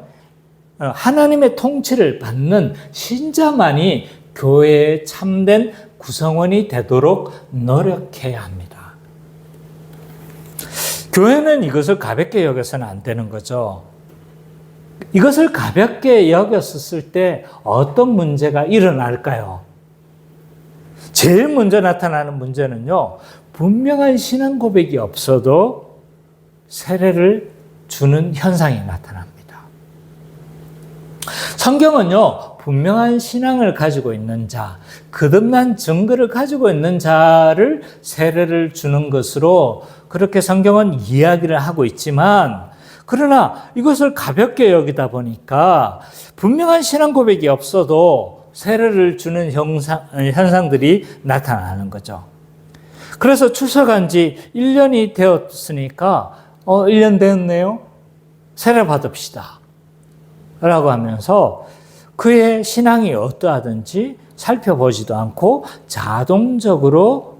하나님의 통치를 받는 신자만이 교회의 참된 구성원이 되도록 노력해야 합니다. 교회는 이것을 가볍게 여겨서는 안 되는 거죠. 이것을 가볍게 여겼을 때 어떤 문제가 일어날까요? 제일 먼저 나타나는 문제는요, 분명한 신앙 고백이 없어도 세례를 주는 현상이 나타납니다. 성경은요, 분명한 신앙을 가지고 있는 자, 거듭난 증거를 가지고 있는 자를 세례를 주는 것으로 그렇게 성경은 이야기를 하고 있지만, 그러나 이것을 가볍게 여기다 보니까 분명한 신앙 고백이 없어도 세례를 주는 현상들이 나타나는 거죠. 그래서 출석한 지 1년이 되었으니까 1년 되었네요. 세례 받읍시다 라고 하면서 그의 신앙이 어떠하든지 살펴보지도 않고 자동적으로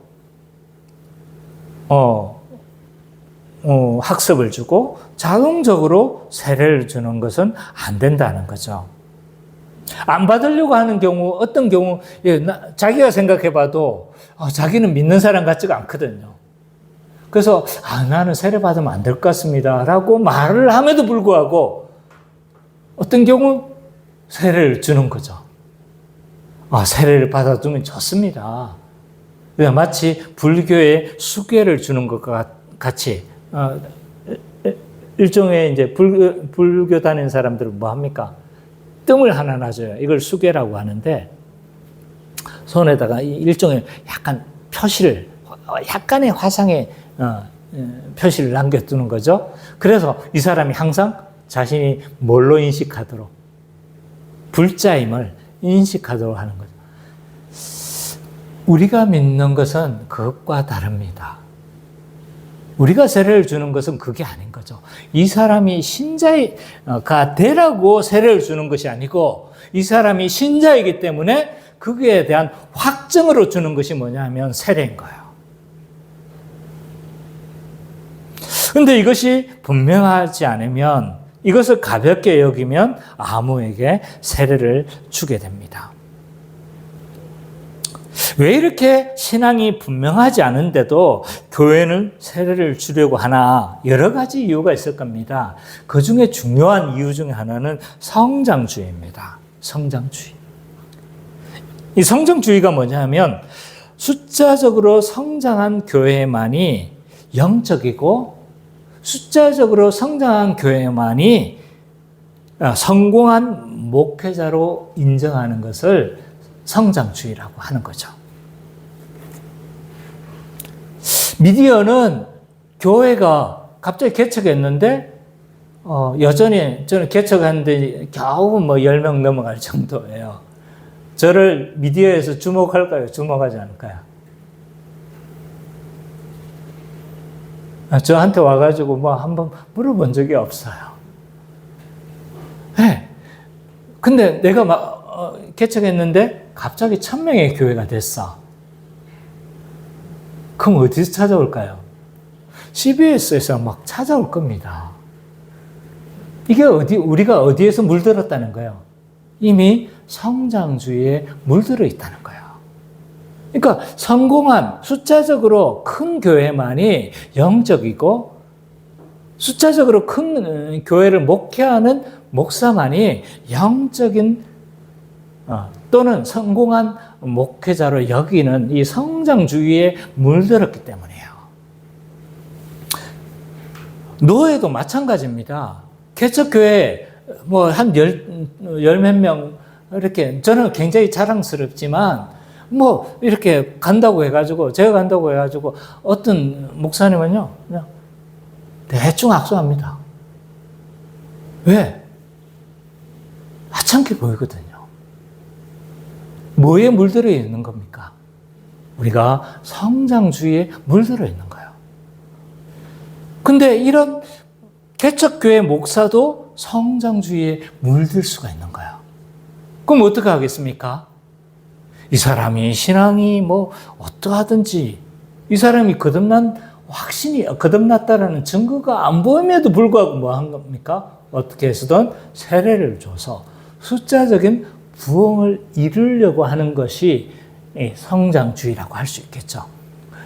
학습을 주고 자동적으로 세례를 주는 것은 안 된다는 거죠. 안 받으려고 하는 경우, 어떤 경우, 자기가 생각해봐도 자기는 믿는 사람 같지가 않거든요. 그래서 나는 세례 받으면 안 될 것 같습니다 라고 말을 함에도 불구하고 어떤 경우 세례를 주는 거죠. 세례를 받아두면 좋습니다. 마치 불교에 수계를 주는 것과 같이 일종의 이제 불교 다니는 사람들은 뭐 합니까? 뜸을 하나 놔줘요. 이걸 수계라고 하는데 손에다가 일종의 약간 표시를 약간의 화상의 표시를 남겨두는 거죠. 그래서 이 사람이 항상 자신이 뭘로 인식하도록 불자임을 인식하도록 하는 거죠. 우리가 믿는 것은 그것과 다릅니다. 우리가 세례를 주는 것은 그게 아닌 거죠. 이 사람이 신자가 되라고 세례를 주는 것이 아니고 이 사람이 신자이기 때문에 그거에 대한 확증으로 주는 것이 뭐냐면 세례인 거예요. 그런데 이것이 분명하지 않으면 이것을 가볍게 여기면 아무에게 세례를 주게 됩니다. 왜 이렇게 신앙이 분명하지 않은데도 교회는 세례를 주려고 하나? 여러 가지 이유가 있을 겁니다. 그 중에 중요한 이유 중에 하나는 성장주의입니다. 성장주의. 이 성장주의가 뭐냐면 숫자적으로 성장한 교회만이 영적이고 숫자적으로 성장한 교회만이 성공한 목회자로 인정하는 것을 성장주의라고 하는 거죠. 미디어는 교회가 갑자기 개척했는데 여전히 저는 개척하는데 겨우 10명 넘어갈 정도예요. 저를 미디어에서 주목할까요? 주목하지 않을까요? 저한테 와가지고 한번 물어본 적이 없어요. 네. 근데 내가 개척했는데 갑자기 1000명의 교회가 됐어. 그럼 어디서 찾아올까요? CBS에서 막 찾아올 겁니다. 이게 우리가 어디에서 물들었다는 거예요? 이미 성장주의에 물들어 있다는 거예요. 그러니까 성공한 숫자적으로 큰 교회만이 영적이고 숫자적으로 큰 교회를 목회하는 목사만이 영적인 또는 성공한 목회자로 여기는 이 성장주의에 물들었기 때문이에요. 노예도 마찬가지입니다. 개척교회 한 열 몇 명 이렇게 저는 굉장히 자랑스럽지만 이렇게 간다고 해가지고 제가 간다고 해가지고 어떤 목사님은요 그냥 대충 악수합니다. 왜? 하찮게 보이거든요. 뭐에 물들어 있는 겁니까? 우리가 성장주의에 물들어 있는 거예요. 근데 이런 개척교회 목사도 성장주의에 물들 수가 있는 거예요. 그럼 어떻게 하겠습니까? 이 사람이 신앙이 어떠하든지 이 사람이 거듭났다라는 증거가 안 보임에도 불구하고 뭐 한 겁니까? 어떻게 해서든 세례를 줘서 숫자적인 부흥을 이루려고 하는 것이 성장주의라고 할 수 있겠죠.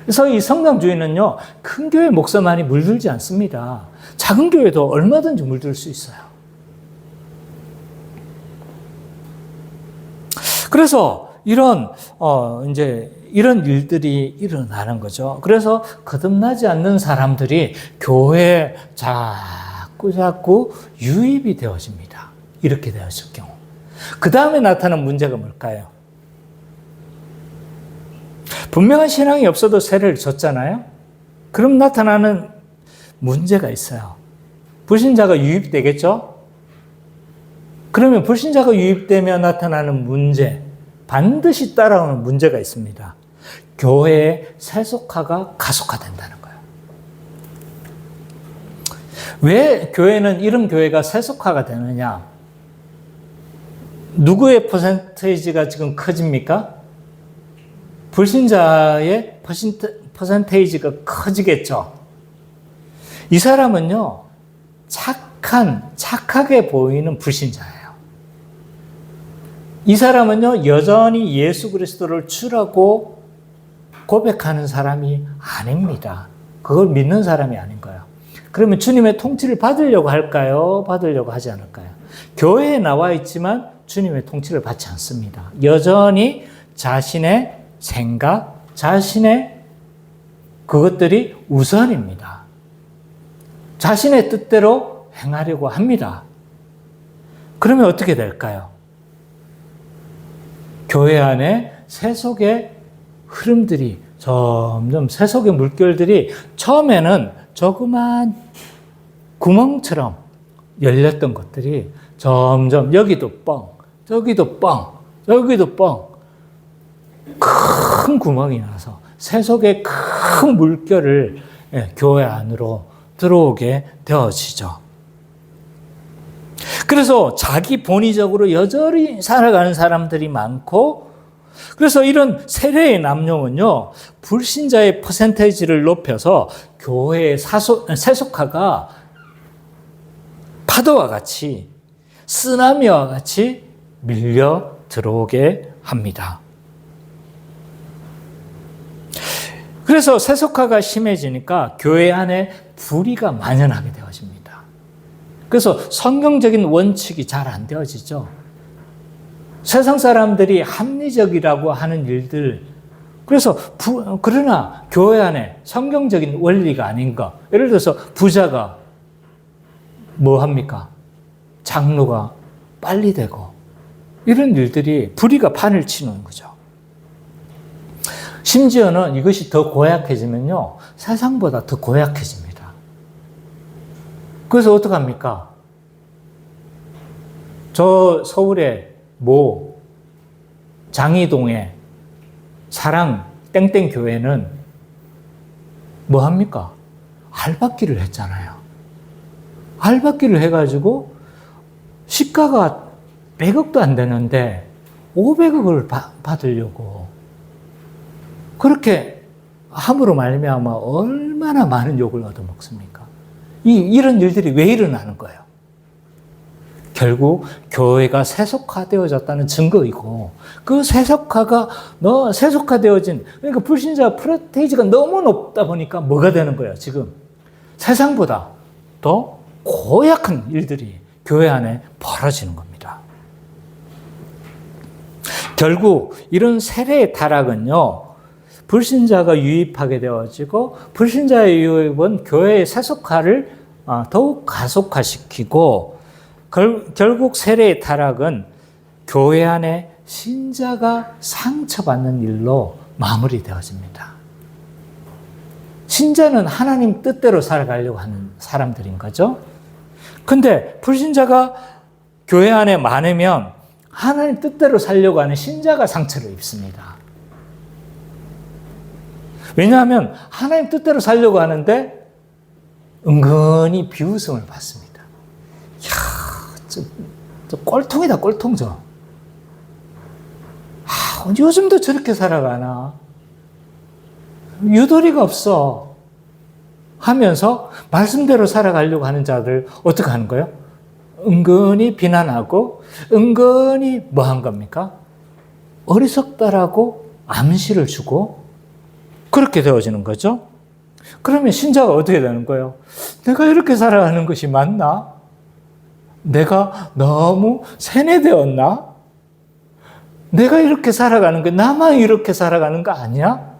그래서 이 성장주의는요, 큰 교회 목사만이 물들지 않습니다. 작은 교회도 얼마든지 물들 수 있어요. 그래서 이런 일들이 일어나는 거죠. 그래서 거듭나지 않는 사람들이 교회에 자꾸 유입이 되어집니다. 이렇게 되었을 경우. 그 다음에 나타나는 문제가 뭘까요? 분명한 신앙이 없어도 세례를 줬잖아요? 그럼 나타나는 문제가 있어요. 불신자가 유입되겠죠? 그러면 불신자가 유입되면 나타나는 문제, 반드시 따라오는 문제가 있습니다. 교회의 세속화가 가속화된다는 거예요. 왜 교회는 이런 교회가 세속화가 되느냐? 누구의 퍼센테이지가 지금 커집니까? 불신자의 퍼센테이지가 커지겠죠. 이 사람은요, 착하게 보이는 불신자예요. 이 사람은요, 여전히 예수 그리스도를 주라고 고백하는 사람이 아닙니다. 그걸 믿는 사람이 아닌 거예요. 그러면 주님의 통치를 받으려고 할까요? 받으려고 하지 않을까요? 교회에 나와 있지만 주님의 통치를 받지 않습니다. 여전히 자신의 생각, 자신의 그것들이 우선입니다. 자신의 뜻대로 행하려고 합니다. 그러면 어떻게 될까요? 교회 안에 세속의 흐름들이 점점 세속의 물결들이 처음에는 조그만 구멍처럼 열렸던 것들이 점점 여기도 뻥, 저기도 뻥, 여기도 뻥, 큰 구멍이 나서 세속의 큰 물결을 교회 안으로 들어오게 되어지죠. 그래서 자기 본의적으로 여전히 살아가는 사람들이 많고, 그래서 이런 세례의 남용은요, 불신자의 퍼센테이지를 높여서 교회의 세속화가 파도와 같이, 쓰나미와 같이 밀려 들어오게 합니다. 그래서 세속화가 심해지니까 교회 안에 불의가 만연하게 되어집니다. 그래서 성경적인 원칙이 잘 안 되어지죠. 세상 사람들이 합리적이라고 하는 일들, 그래서 그러나 교회 안에 성경적인 원리가 아닌가. 예를 들어서 부자가 뭐 합니까? 장로가 빨리 되고, 이런 일들이 불의가 판을 치는 거죠. 심지어는 이것이 더 고약해지면요, 세상보다 더 고약해집니다. 그래서 어떡합니까? 저 서울의 모 장이동의 사랑 땡땡 교회는 뭐 합니까? 알박기를 했잖아요. 알박기를 해가지고 시가가 100억도 안 되는데 500억을 받으려고 그렇게 함으로 말미암아 얼마나 많은 욕을 얻어먹습니까? 이런 일들이 왜 일어나는 거예요? 결국 교회가 세속화되어졌다는 증거이고, 그 세속화되어진, 그러니까 불신자 퍼센테이지가 너무 높다 보니까 뭐가 되는 거예요, 지금? 세상보다 더 고약한 일들이 교회 안에 벌어지는 겁니다. 결국 이런 세례의 타락은요, 불신자가 유입하게 되어지고, 불신자의 유입은 교회의 세속화를 더욱 가속화시키고, 결국 세례의 타락은 교회 안에 신자가 상처받는 일로 마무리되어집니다. 신자는 하나님 뜻대로 살아가려고 하는 사람들인 거죠. 근데 불신자가 교회 안에 많으면 하나님 뜻대로 살려고 하는 신자가 상처를 입습니다. 왜냐하면 하나님 뜻대로 살려고 하는데 은근히 비웃음을 받습니다. 이야, 저 꼴통이다, 꼴통 저. 요즘도 저렇게 살아가나? 유도리가 없어. 하면서 말씀대로 살아가려고 하는 자들 어떻게 하는 거예요? 은근히 비난하고 은근히 뭐 한 겁니까? 어리석다라고 암시를 주고 그렇게 되어지는 거죠. 그러면 신자가 어떻게 되는 거예요? 내가 이렇게 살아가는 것이 맞나? 내가 너무 세뇌되었나? 내가 이렇게 살아가는 거, 나만 이렇게 살아가는 거 아니야?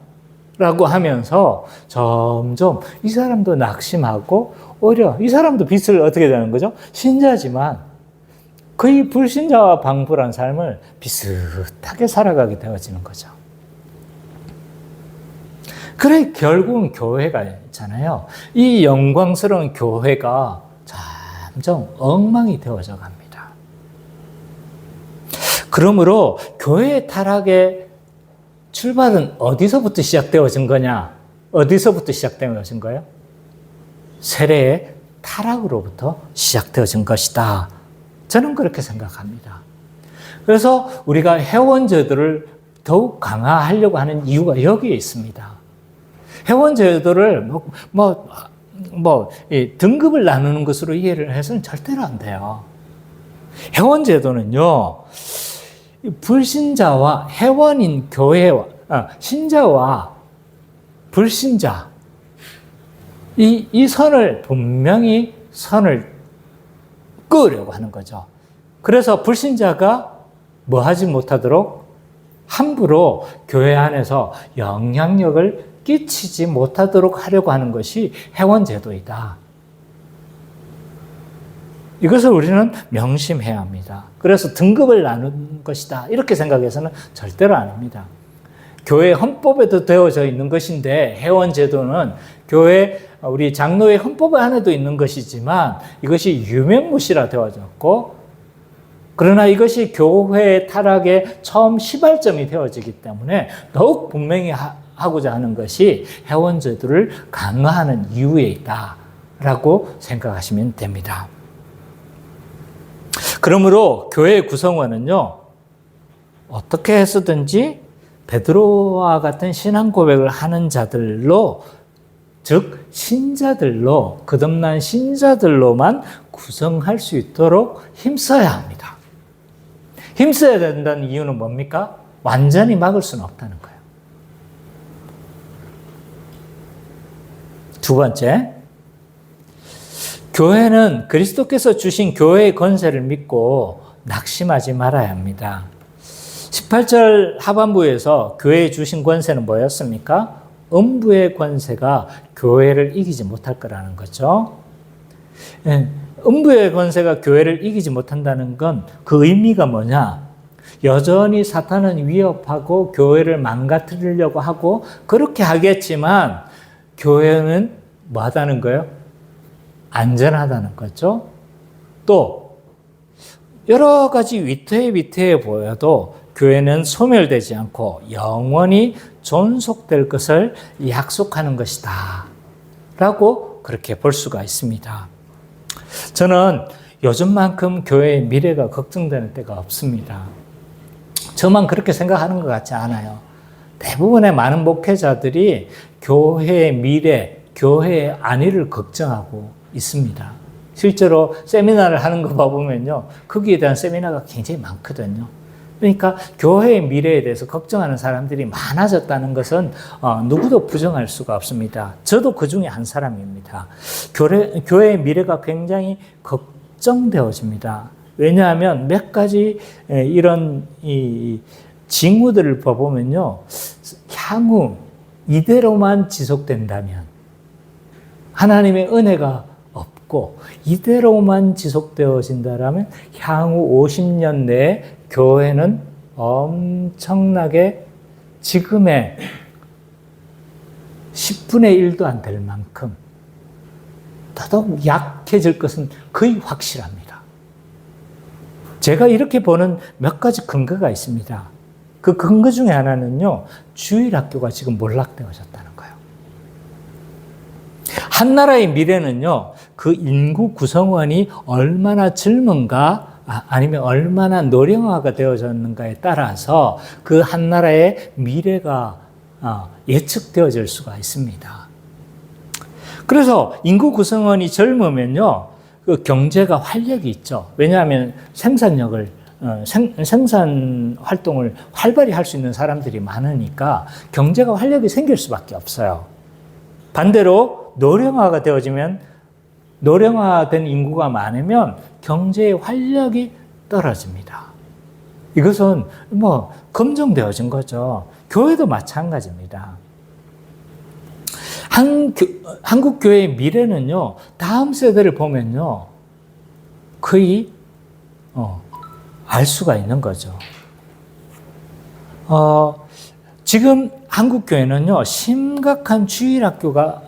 라고 하면서 점점 이 사람도 낙심하고 오히려 이 사람도 빛을 어떻게 되는 거죠? 신자지만 거의 불신자와 방불한 삶을 비슷하게 살아가게 되어지는 거죠. 그래 결국은 교회가 있잖아요. 이 영광스러운 교회가 점점 엉망이 되어져 갑니다. 그러므로 교회의 타락의 출발은 어디서부터 시작되어진 거냐? 어디서부터 시작되어진 거예요? 세례의 타락으로부터 시작되어진 것이다. 저는 그렇게 생각합니다. 그래서 우리가 회원제도를 더욱 강화하려고 하는 이유가 여기에 있습니다. 회원제도를 이 등급을 나누는 것으로 이해를 해서는 절대로 안 돼요. 회원제도는요, 불신자와 회원인 교회와, 신자와 불신자, 이 선을 분명히 선을 끄려고 하는 거죠. 그래서 불신자가 뭐 하지 못하도록 함부로 교회 안에서 영향력을 끼치지 못하도록 하려고 하는 것이 회원제도이다. 이것을 우리는 명심해야 합니다. 그래서 등급을 나눈 것이다. 이렇게 생각해서는 절대로 아닙니다. 교회 헌법에도 되어져 있는 것인데 회원제도는 교회 우리 장로의 헌법 안에도 있는 것이지만 이것이 유명무실화 되어졌고 그러나 이것이 교회의 타락의 처음 시발점이 되어지기 때문에 더욱 분명히 하고자 하는 것이 회원제도를 강화하는 이유에 있다라고 생각하시면 됩니다. 그러므로 교회 구성원은요, 어떻게 해서든지 베드로와 같은 신앙 고백을 하는 자들로, 즉 신자들로, 거듭난 신자들로만 구성할 수 있도록 힘써야 합니다. 힘써야 된다는 이유는 뭡니까? 완전히 막을 수는 없다는 거예요. 두 번째, 교회는 그리스도께서 주신 교회의 권세를 믿고 낙심하지 말아야 합니다. 18절 하반부에서 교회에 주신 권세는 뭐였습니까? 음부의 권세가 교회를 이기지 못할 거라는 거죠. 음부의 권세가 교회를 이기지 못한다는 건 그 의미가 뭐냐? 여전히 사탄은 위협하고 교회를 망가뜨리려고 하고 그렇게 하겠지만 교회는 뭐 하다는 거예요? 안전하다는 거죠. 또 여러 가지 위태해 보여도 교회는 소멸되지 않고 영원히 존속될 것을 약속하는 것이다 라고 그렇게 볼 수가 있습니다. 저는 요즘만큼 교회의 미래가 걱정되는 때가 없습니다. 저만 그렇게 생각하는 것 같지 않아요. 대부분의 많은 목회자들이 교회의 미래, 교회의 안위를 걱정하고 있습니다. 실제로 세미나를 하는 거 봐보면요, 거기에 대한 세미나가 굉장히 많거든요. 그러니까 교회의 미래에 대해서 걱정하는 사람들이 많아졌다는 것은 누구도 부정할 수가 없습니다. 저도 그 중에 한 사람입니다. 교회의 미래가 굉장히 걱정되어집니다. 왜냐하면 몇 가지 이런 징후들을 봐보면요, 향후 이대로만 지속된다면 하나님의 은혜가 없고 이대로만 지속되어진다면 향후 50년 내에 교회는 엄청나게 지금의 10분의 1도 안 될 만큼 더더욱 약해질 것은 거의 확실합니다. 제가 이렇게 보는 몇 가지 근거가 있습니다. 그 근거 중에 하나는요, 주일학교가 지금 몰락되어졌다는 거예요. 한 나라의 미래는요, 그 인구 구성원이 얼마나 젊은가, 아니면 얼마나 노령화가 되어졌는가에 따라서 그 한 나라의 미래가 예측되어질 수가 있습니다. 그래서 인구 구성원이 젊으면요, 그 경제가 활력이 있죠. 왜냐하면 생산력을, 생산 활동을 활발히 할 수 있는 사람들이 많으니까 경제가 활력이 생길 수밖에 없어요. 반대로 노령화가 되어지면, 노령화된 인구가 많으면 경제의 활력이 떨어집니다. 이것은 뭐 검증되어진 거죠. 교회도 마찬가지입니다. 한국 교회의 미래는요, 다음 세대를 보면요, 거의 알 수가 있는 거죠. 지금 한국 교회는요, 심각한 주일학교가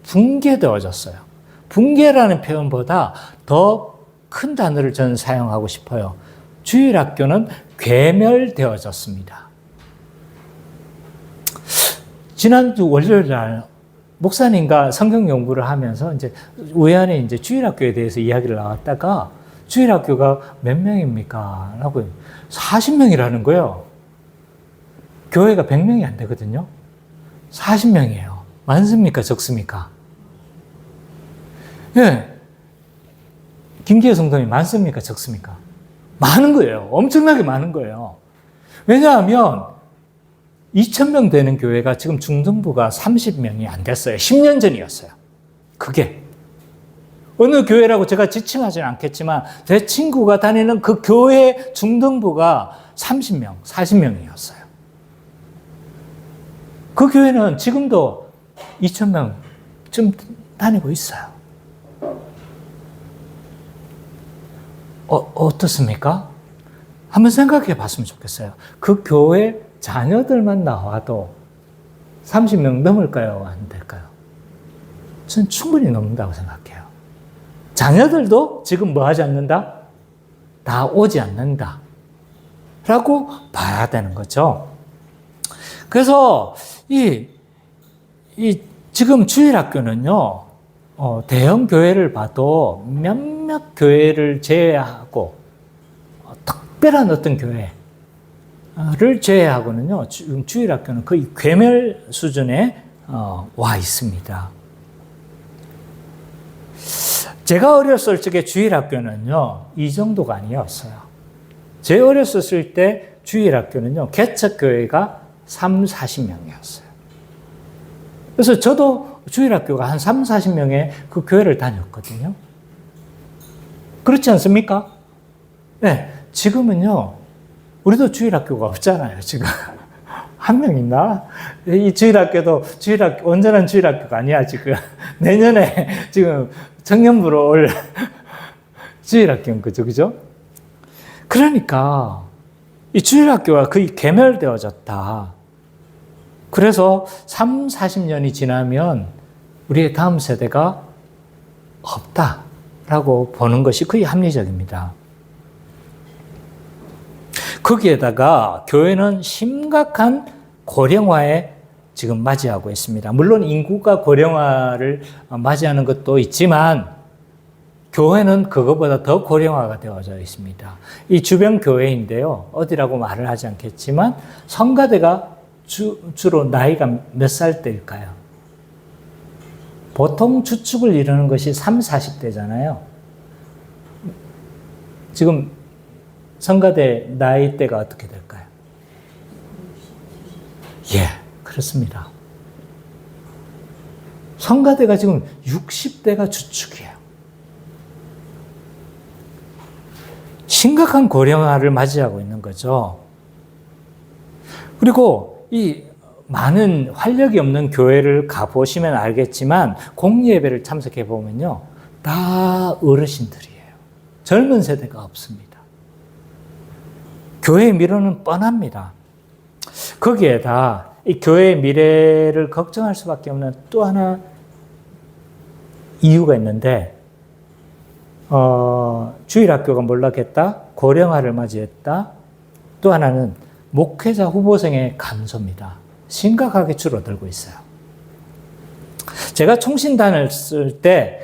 붕괴되어졌어요. 붕괴라는 표현보다 더 큰 단어를 저는 사용하고 싶어요. 주일학교는 괴멸되어졌습니다. 지난주 월요일 날 목사님과 성경 연구를 하면서 이제 우연히 이제 주일학교에 대해서 이야기를 나왔다가 주일학교가 몇 명입니까? 라고 40명이라는 거예요. 교회가 100명이 안 되거든요. 40명이에요. 많습니까? 적습니까? 예. 김기혜 성도님 많습니까? 적습니까? 많은 거예요. 엄청나게 많은 거예요. 왜냐하면 2,000명 되는 교회가 지금 중등부가 30명이 안 됐어요. 10년 전이었어요. 그게. 어느 교회라고 제가 지칭하지는 않겠지만 제 친구가 다니는 그 교회 중등부가 30명, 40명이었어요. 그 교회는 지금도 2,000명쯤 다니고 있어요. 어떻습니까? 한번 생각해 봤으면 좋겠어요. 그 교회 자녀들만 나와도 30명 넘을까요? 안 될까요? 저는 충분히 넘는다고 생각해요. 자녀들도 지금 뭐 하지 않는다? 다 오지 않는다. 라고 봐야 되는 거죠. 그래서 지금 주일학교는요, 대형 교회를 봐도 몇몇 교회를 제외하고, 특별한 어떤 교회를 제외하고는요, 지금 주일학교는 거의 괴멸 수준에 와 있습니다. 제가 어렸을 적에 주일학교는요, 이 정도가 아니었어요. 제 어렸을 때 주일학교는요, 개척교회가 40명이었어요. 그래서 저도 주일학교가 한 40명의 그 교회를 다녔거든요. 그렇지 않습니까? 네, 지금은요, 우리도 주일학교가 없잖아요, 지금. 한 명 있나? 이 주일학교도 온전한 주일학교가 아니야, 지금. 내년에 지금 청년부로 올 주일학교인 거죠, 그죠? 그러니까, 이 주일학교가 거의 괴멸되어졌다. 그래서 40년이 지나면 우리의 다음 세대가 없다라고 보는 것이 거의 합리적입니다. 거기에다가 교회는 심각한 고령화에 지금 맞이하고 있습니다. 물론 인구가 고령화를 맞이하는 것도 있지만 교회는 그것보다 더 고령화가 되어져 있습니다. 이 주변 교회인데요. 어디라고 말을 하지 않겠지만 성가대가 주로 나이가 몇 살 때일까요? 보통 주축을 이루는 것이 30, 40대잖아요. 지금 성가대 나이대가 어떻게 될까요? 예, 그렇습니다. 성가대가 지금 60대가 주축이에요. 심각한 고령화를 맞이하고 있는 거죠. 그리고 이 많은 활력이 없는 교회를 가보시면 알겠지만 공예배를 참석해 보면요, 다 어르신들이에요. 젊은 세대가 없습니다. 교회의 미래는 뻔합니다. 거기에다 이 교회의 미래를 걱정할 수밖에 없는 또 하나 이유가 있는데, 주일학교가 몰락했다, 고령화를 맞이했다, 또 하나는 목회자 후보생의 감소입니다. 심각하게 줄어들고 있어요. 제가 총신단을 쓸 때,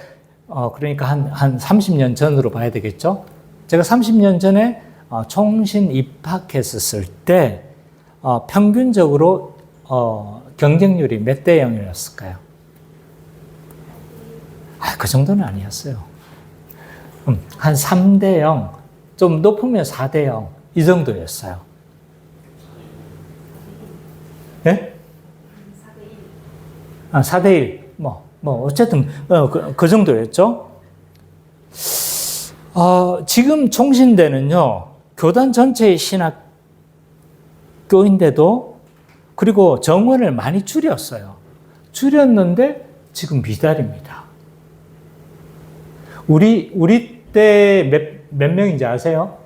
그러니까 한 30년 전으로 봐야 되겠죠? 제가 30년 전에 총신 입학했었을 때, 평균적으로, 경쟁률이 몇 대 0이었을까요? 그 정도는 아니었어요. 한 3대 0, 좀 높으면 4대 0, 이 정도였어요. 예? 4대 1. 어쨌든, 그 정도였죠. 지금 총신대는요, 교단 전체의 신학교인데도, 그리고 정원을 많이 줄였어요. 줄였는데, 지금 미달입니다. 우리 때 몇 명인지 아세요?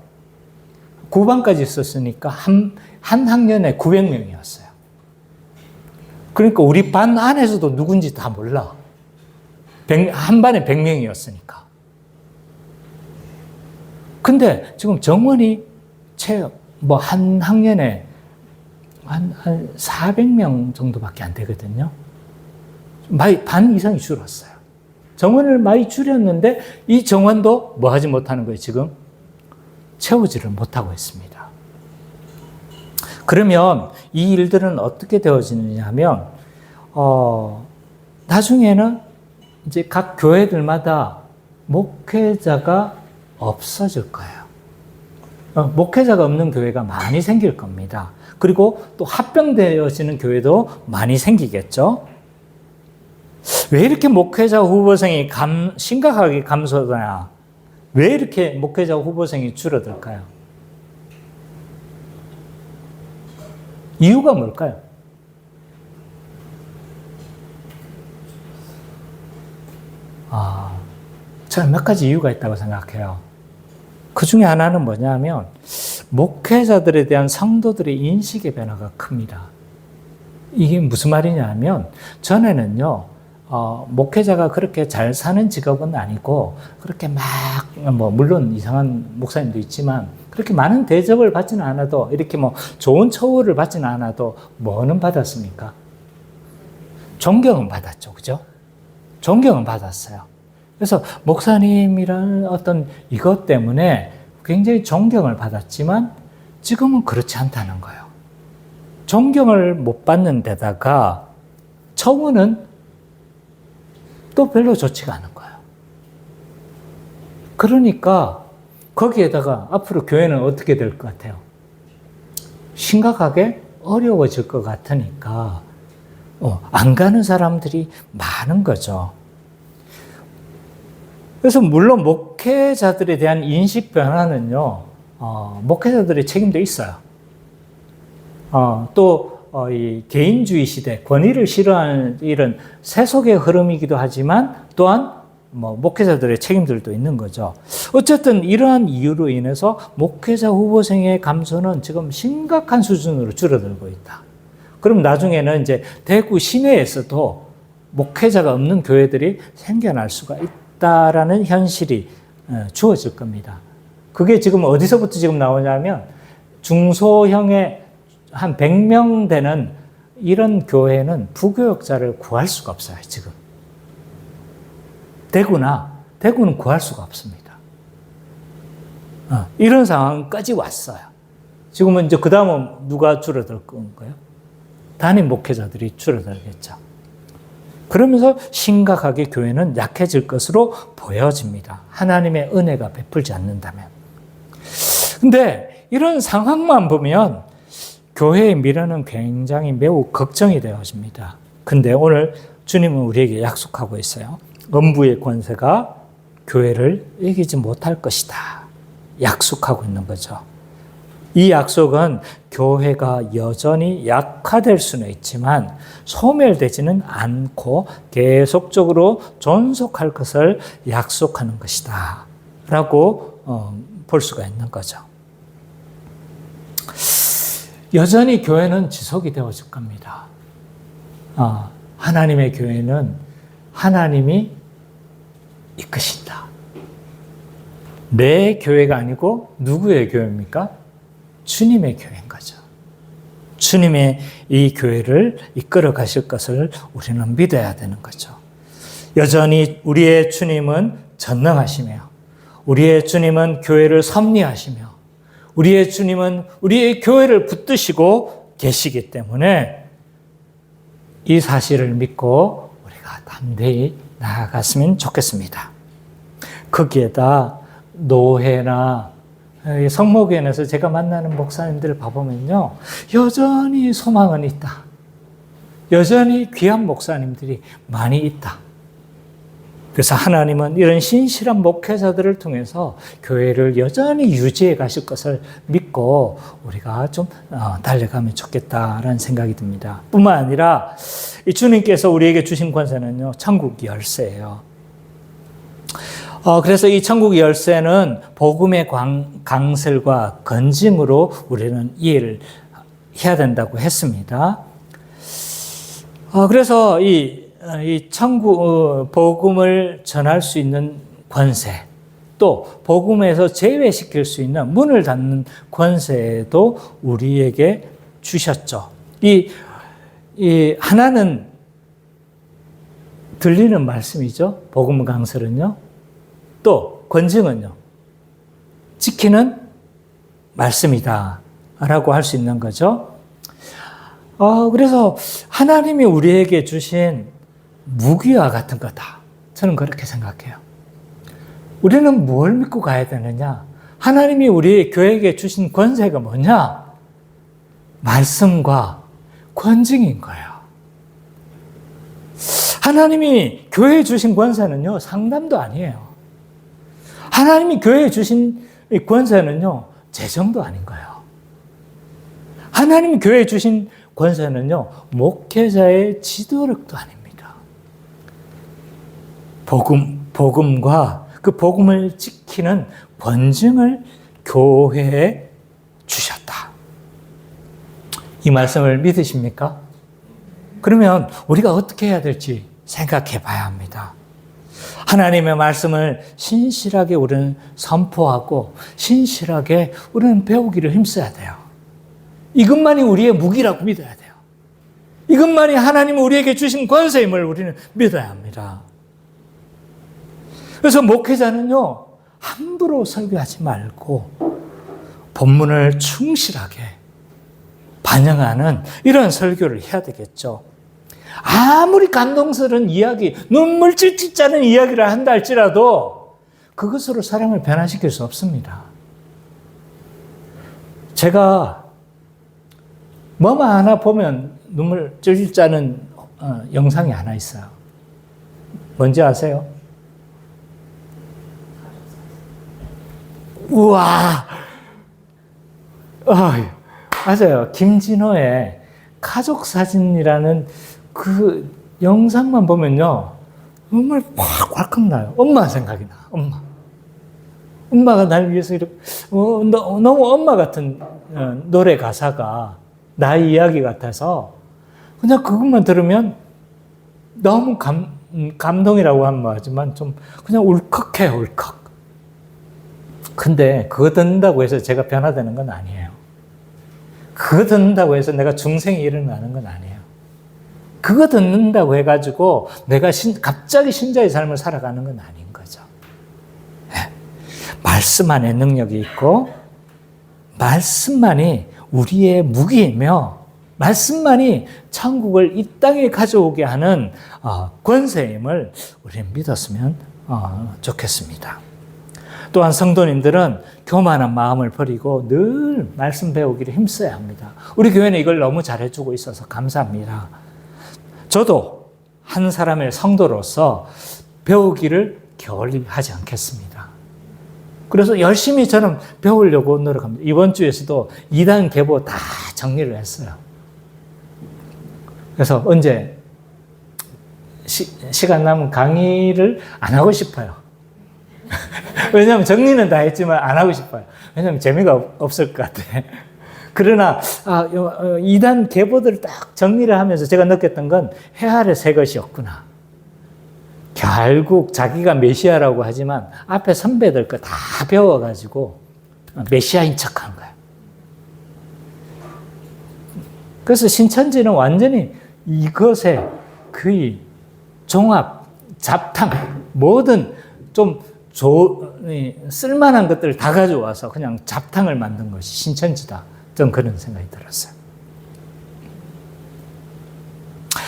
9반까지 있었으니까 한 학년에 900명이었어요. 그러니까 우리 반 안에서도 누군지 다 몰라. 한 반에 100명이었으니까. 근데 지금 정원이 한 학년에 한 400명 정도밖에 안 되거든요. 반 이상이 줄었어요. 정원을 많이 줄였는데 이 정원도 뭐 하지 못하는 거예요, 지금? 채우지를 못하고 있습니다. 그러면 이 일들은 어떻게 되어지느냐 하면, 나중에는 이제 각 교회들마다 목회자가 없어질 거예요. 목회자가 없는 교회가 많이 생길 겁니다. 그리고 또 합병되어지는 교회도 많이 생기겠죠. 왜 이렇게 목회자 후보생이 심각하게 감소하냐? 왜 이렇게 목회자 후보생이 줄어들까요? 이유가 뭘까요? 저는 몇 가지 이유가 있다고 생각해요. 그 중에 하나는 뭐냐면 목회자들에 대한 성도들의 인식의 변화가 큽니다. 이게 무슨 말이냐면 전에는요, 목회자가 그렇게 잘 사는 직업은 아니고 그렇게 물론 이상한 목사님도 있지만 그렇게 많은 대접을 받지는 않아도 이렇게 좋은 처우를 받지는 않아도 뭐는 받았습니까? 존경은 받았죠. 그죠? 존경은 받았어요. 그래서 목사님이라는 어떤 이것 때문에 굉장히 존경을 받았지만 지금은 그렇지 않다는 거예요. 존경을 못 받는 데다가 처우는 또 별로 좋지가 않은 거예요. 그러니까 거기에다가 앞으로 교회는 어떻게 될 것 같아요? 심각하게 어려워질 것 같으니까 안 가는 사람들이 많은 거죠. 그래서 물론 목회자들에 대한 인식 변화는요, 목회자들의 책임도 있어요. 이 개인주의 시대, 권위를 싫어하는 이런 세속의 흐름이기도 하지만 또한 목회자들의 책임들도 있는 거죠. 어쨌든 이러한 이유로 인해서 목회자 후보생의 감소는 지금 심각한 수준으로 줄어들고 있다. 그럼 나중에는 이제 대구 시내에서도 목회자가 없는 교회들이 생겨날 수가 있다라는 현실이 주어질 겁니다. 그게 지금 어디서부터 지금 나오냐면 중소형의 한 100명 되는 이런 교회는 부교역자를 구할 수가 없어요, 지금. 대구는 구할 수가 없습니다. 이런 상황까지 왔어요. 지금은 이제 그 다음은 누가 줄어들 건가요? 담임 목회자들이 줄어들겠죠. 그러면서 심각하게 교회는 약해질 것으로 보여집니다. 하나님의 은혜가 베풀지 않는다면. 근데 이런 상황만 보면 교회의 미래는 굉장히 매우 걱정이 되어집니다. 근데 오늘 주님은 우리에게 약속하고 있어요. 음부의 권세가 교회를 이기지 못할 것이다. 약속하고 있는 거죠. 이 약속은 교회가 여전히 약화될 수는 있지만 소멸되지는 않고 계속적으로 존속할 것을 약속하는 것이다. 라고 볼 수가 있는 거죠. 여전히 교회는 지속이 되어질 겁니다. 하나님의 교회는 하나님이 이끄신다. 내 교회가 아니고 누구의 교회입니까? 주님의 교회인 거죠. 주님의 이 교회를 이끌어 가실 것을 우리는 믿어야 되는 거죠. 여전히 우리의 주님은 전능하시며 우리의 주님은 교회를 섭리하시며 우리의 주님은 우리의 교회를 붙드시고 계시기 때문에 이 사실을 믿고 우리가 담대히 나아갔으면 좋겠습니다. 거기에다 노회나 성모교회에서 제가 만나는 목사님들을 봐보면요, 여전히 소망은 있다. 여전히 귀한 목사님들이 많이 있다. 그래서 하나님은 이런 신실한 목회자들을 통해서 교회를 여전히 유지해 가실 것을 믿고 우리가 좀 달려가면 좋겠다라는 생각이 듭니다. 뿐만 아니라 이 주님께서 우리에게 주신 권세는요, 천국 열쇠예요. 그래서 이 천국 열쇠는 복음의 강설과 건징으로 우리는 이해를 해야 된다고 했습니다. 그래서 이 천국 복음을 전할 수 있는 권세, 또 복음에서 제외시킬 수 있는 문을 닫는 권세도 우리에게 주셨죠. 이 하나는 들리는 말씀이죠. 복음 강설은요. 또 권징은요, 지키는 말씀이다 라고 할 수 있는 거죠. 그래서 하나님이 우리에게 주신 무기와 같은 거다. 저는 그렇게 생각해요. 우리는 뭘 믿고 가야 되느냐? 하나님이 우리 교회에게 주신 권세가 뭐냐? 말씀과 권징인 거예요. 하나님이 교회에 주신 권세는요, 상담도 아니에요. 하나님이 교회에 주신 권세는요, 재정도 아닌 거예요. 하나님이 교회에 주신 권세는요, 목회자의 지도력도 아닙니다. 복음과 그 복음을 지키는 권징을 교회에 주셨다. 이 말씀을 믿으십니까? 그러면 우리가 어떻게 해야 될지 생각해 봐야 합니다. 하나님의 말씀을 신실하게 우리는 선포하고 신실하게 우리는 배우기를 힘써야 돼요. 이것만이 우리의 무기라고 믿어야 돼요. 이것만이 하나님이 우리에게 주신 권세임을 우리는 믿어야 합니다. 그래서 목회자는요, 함부로 설교하지 말고 본문을 충실하게 반영하는 이런 설교를 해야 되겠죠. 아무리 감동스러운 이야기, 눈물 찔찔 짜는 이야기를 한다 할지라도 그것으로 사람을 변화시킬 수 없습니다. 제가 뭐만 하나 보면 눈물 찔찔 짜는 영상이 하나 있어요. 뭔지 아세요? 우와! 맞아요. 김진호의 가족사진이라는 그 영상만 보면요, 정말 꽉 나요. 엄마 생각이 나, 엄마. 엄마가 날 위해서 이렇게, 너무 엄마 같은 노래 가사가 나의 이야기 같아서 그냥 그것만 들으면 너무 감동이라고 하면 뭐하지만 좀 그냥 울컥해요, 울컥. 근데 그거 듣는다고 해서 제가 변화되는 건 아니에요. 그거 듣는다고 해서 내가 중생이 일어나는 건 아니에요. 그거 듣는다고 해가지고 내가 갑자기 신자의 삶을 살아가는 건 아닌 거죠. 네. 말씀 안에 능력이 있고 말씀만이 우리의 무기이며 말씀만이 천국을 이 땅에 가져오게 하는 권세임을 우리는 믿었으면 좋겠습니다. 또한 성도님들은 교만한 마음을 버리고 늘 말씀 배우기를 힘써야 합니다. 우리 교회는 이걸 너무 잘해주고 있어서 감사합니다. 저도 한 사람의 성도로서 배우기를 게을리 하지 않겠습니다. 그래서 열심히 저는 배우려고 노력합니다. 이번 주에서도 2단 계보 다 정리를 했어요. 그래서 언제 시간 남은 강의를 안 하고 싶어요. 왜냐하면 정리는 다 했지만 안 하고 싶어요. 왜냐하면 재미가 없을 것 같아. 그러나 2단 계보들을 딱 정리를 하면서 제가 느꼈던 건 해 아래 새 것이 없구나. 결국 자기가 메시아라고 하지만 앞에 선배들 거 다 배워가지고 메시아인 척하는 거예요. 그래서 신천지는 완전히 이것에 거의 종합, 잡탕, 뭐든 좀 쓸만한 것들을 다 가져와서 그냥 잡탕을 만든 것이 신천지다. 좀 그런 생각이 들었어요.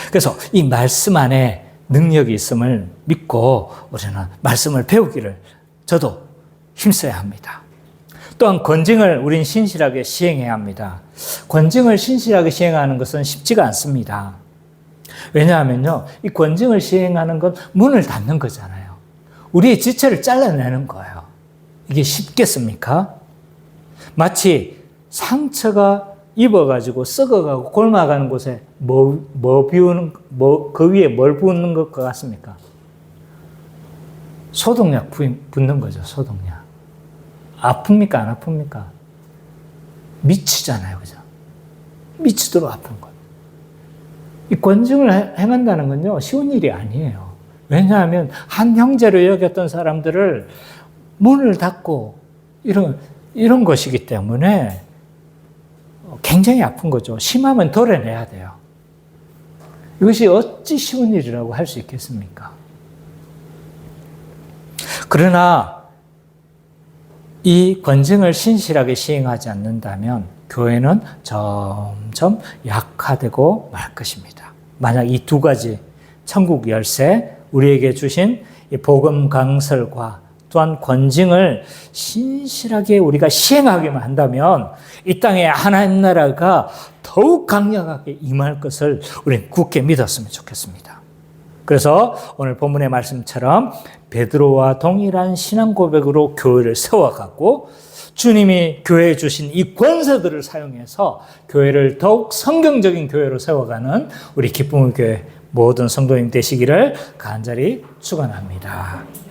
그래서 이 말씀 안에 능력이 있음을 믿고 우리는 말씀을 배우기를 저도 힘써야 합니다. 또한 권징을 우린 신실하게 시행해야 합니다. 권징을 신실하게 시행하는 것은 쉽지가 않습니다. 왜냐하면요, 이 권징을 시행하는 건 문을 닫는 거잖아요. 우리의 지체를 잘라내는 거예요. 이게 쉽겠습니까? 마치 상처가 입어가지고 썩어가고 골마가는 곳에 그 위에 뭘 붓는 것 같습니까? 소독약 붓는 거죠, 소독약. 아픕니까? 안 아픕니까? 미치잖아요, 그죠? 미치도록 아픈 것. 이 권징을 행한다는 건요, 쉬운 일이 아니에요. 왜냐하면 한 형제로 여겼던 사람들을 문을 닫고 이런 것이기 때문에 굉장히 아픈 거죠. 심하면 도려내야 돼요. 이것이 어찌 쉬운 일이라고 할 수 있겠습니까? 그러나 이 권징을 신실하게 시행하지 않는다면 교회는 점점 약화되고 말 것입니다. 만약 이 두 가지 천국 열쇠, 우리에게 주신 이 복음 강설과 또한 권징을 신실하게 우리가 시행하기만 한다면 이 땅에 하나님 나라가 더욱 강력하게 임할 것을 우리는 굳게 믿었으면 좋겠습니다. 그래서 오늘 본문의 말씀처럼 베드로와 동일한 신앙 고백으로 교회를 세워가고 주님이 교회에 주신 이 권세들을 사용해서 교회를 더욱 성경적인 교회로 세워가는 우리 기쁨의 교회 모든 성도님 되시기를 간절히 축원합니다.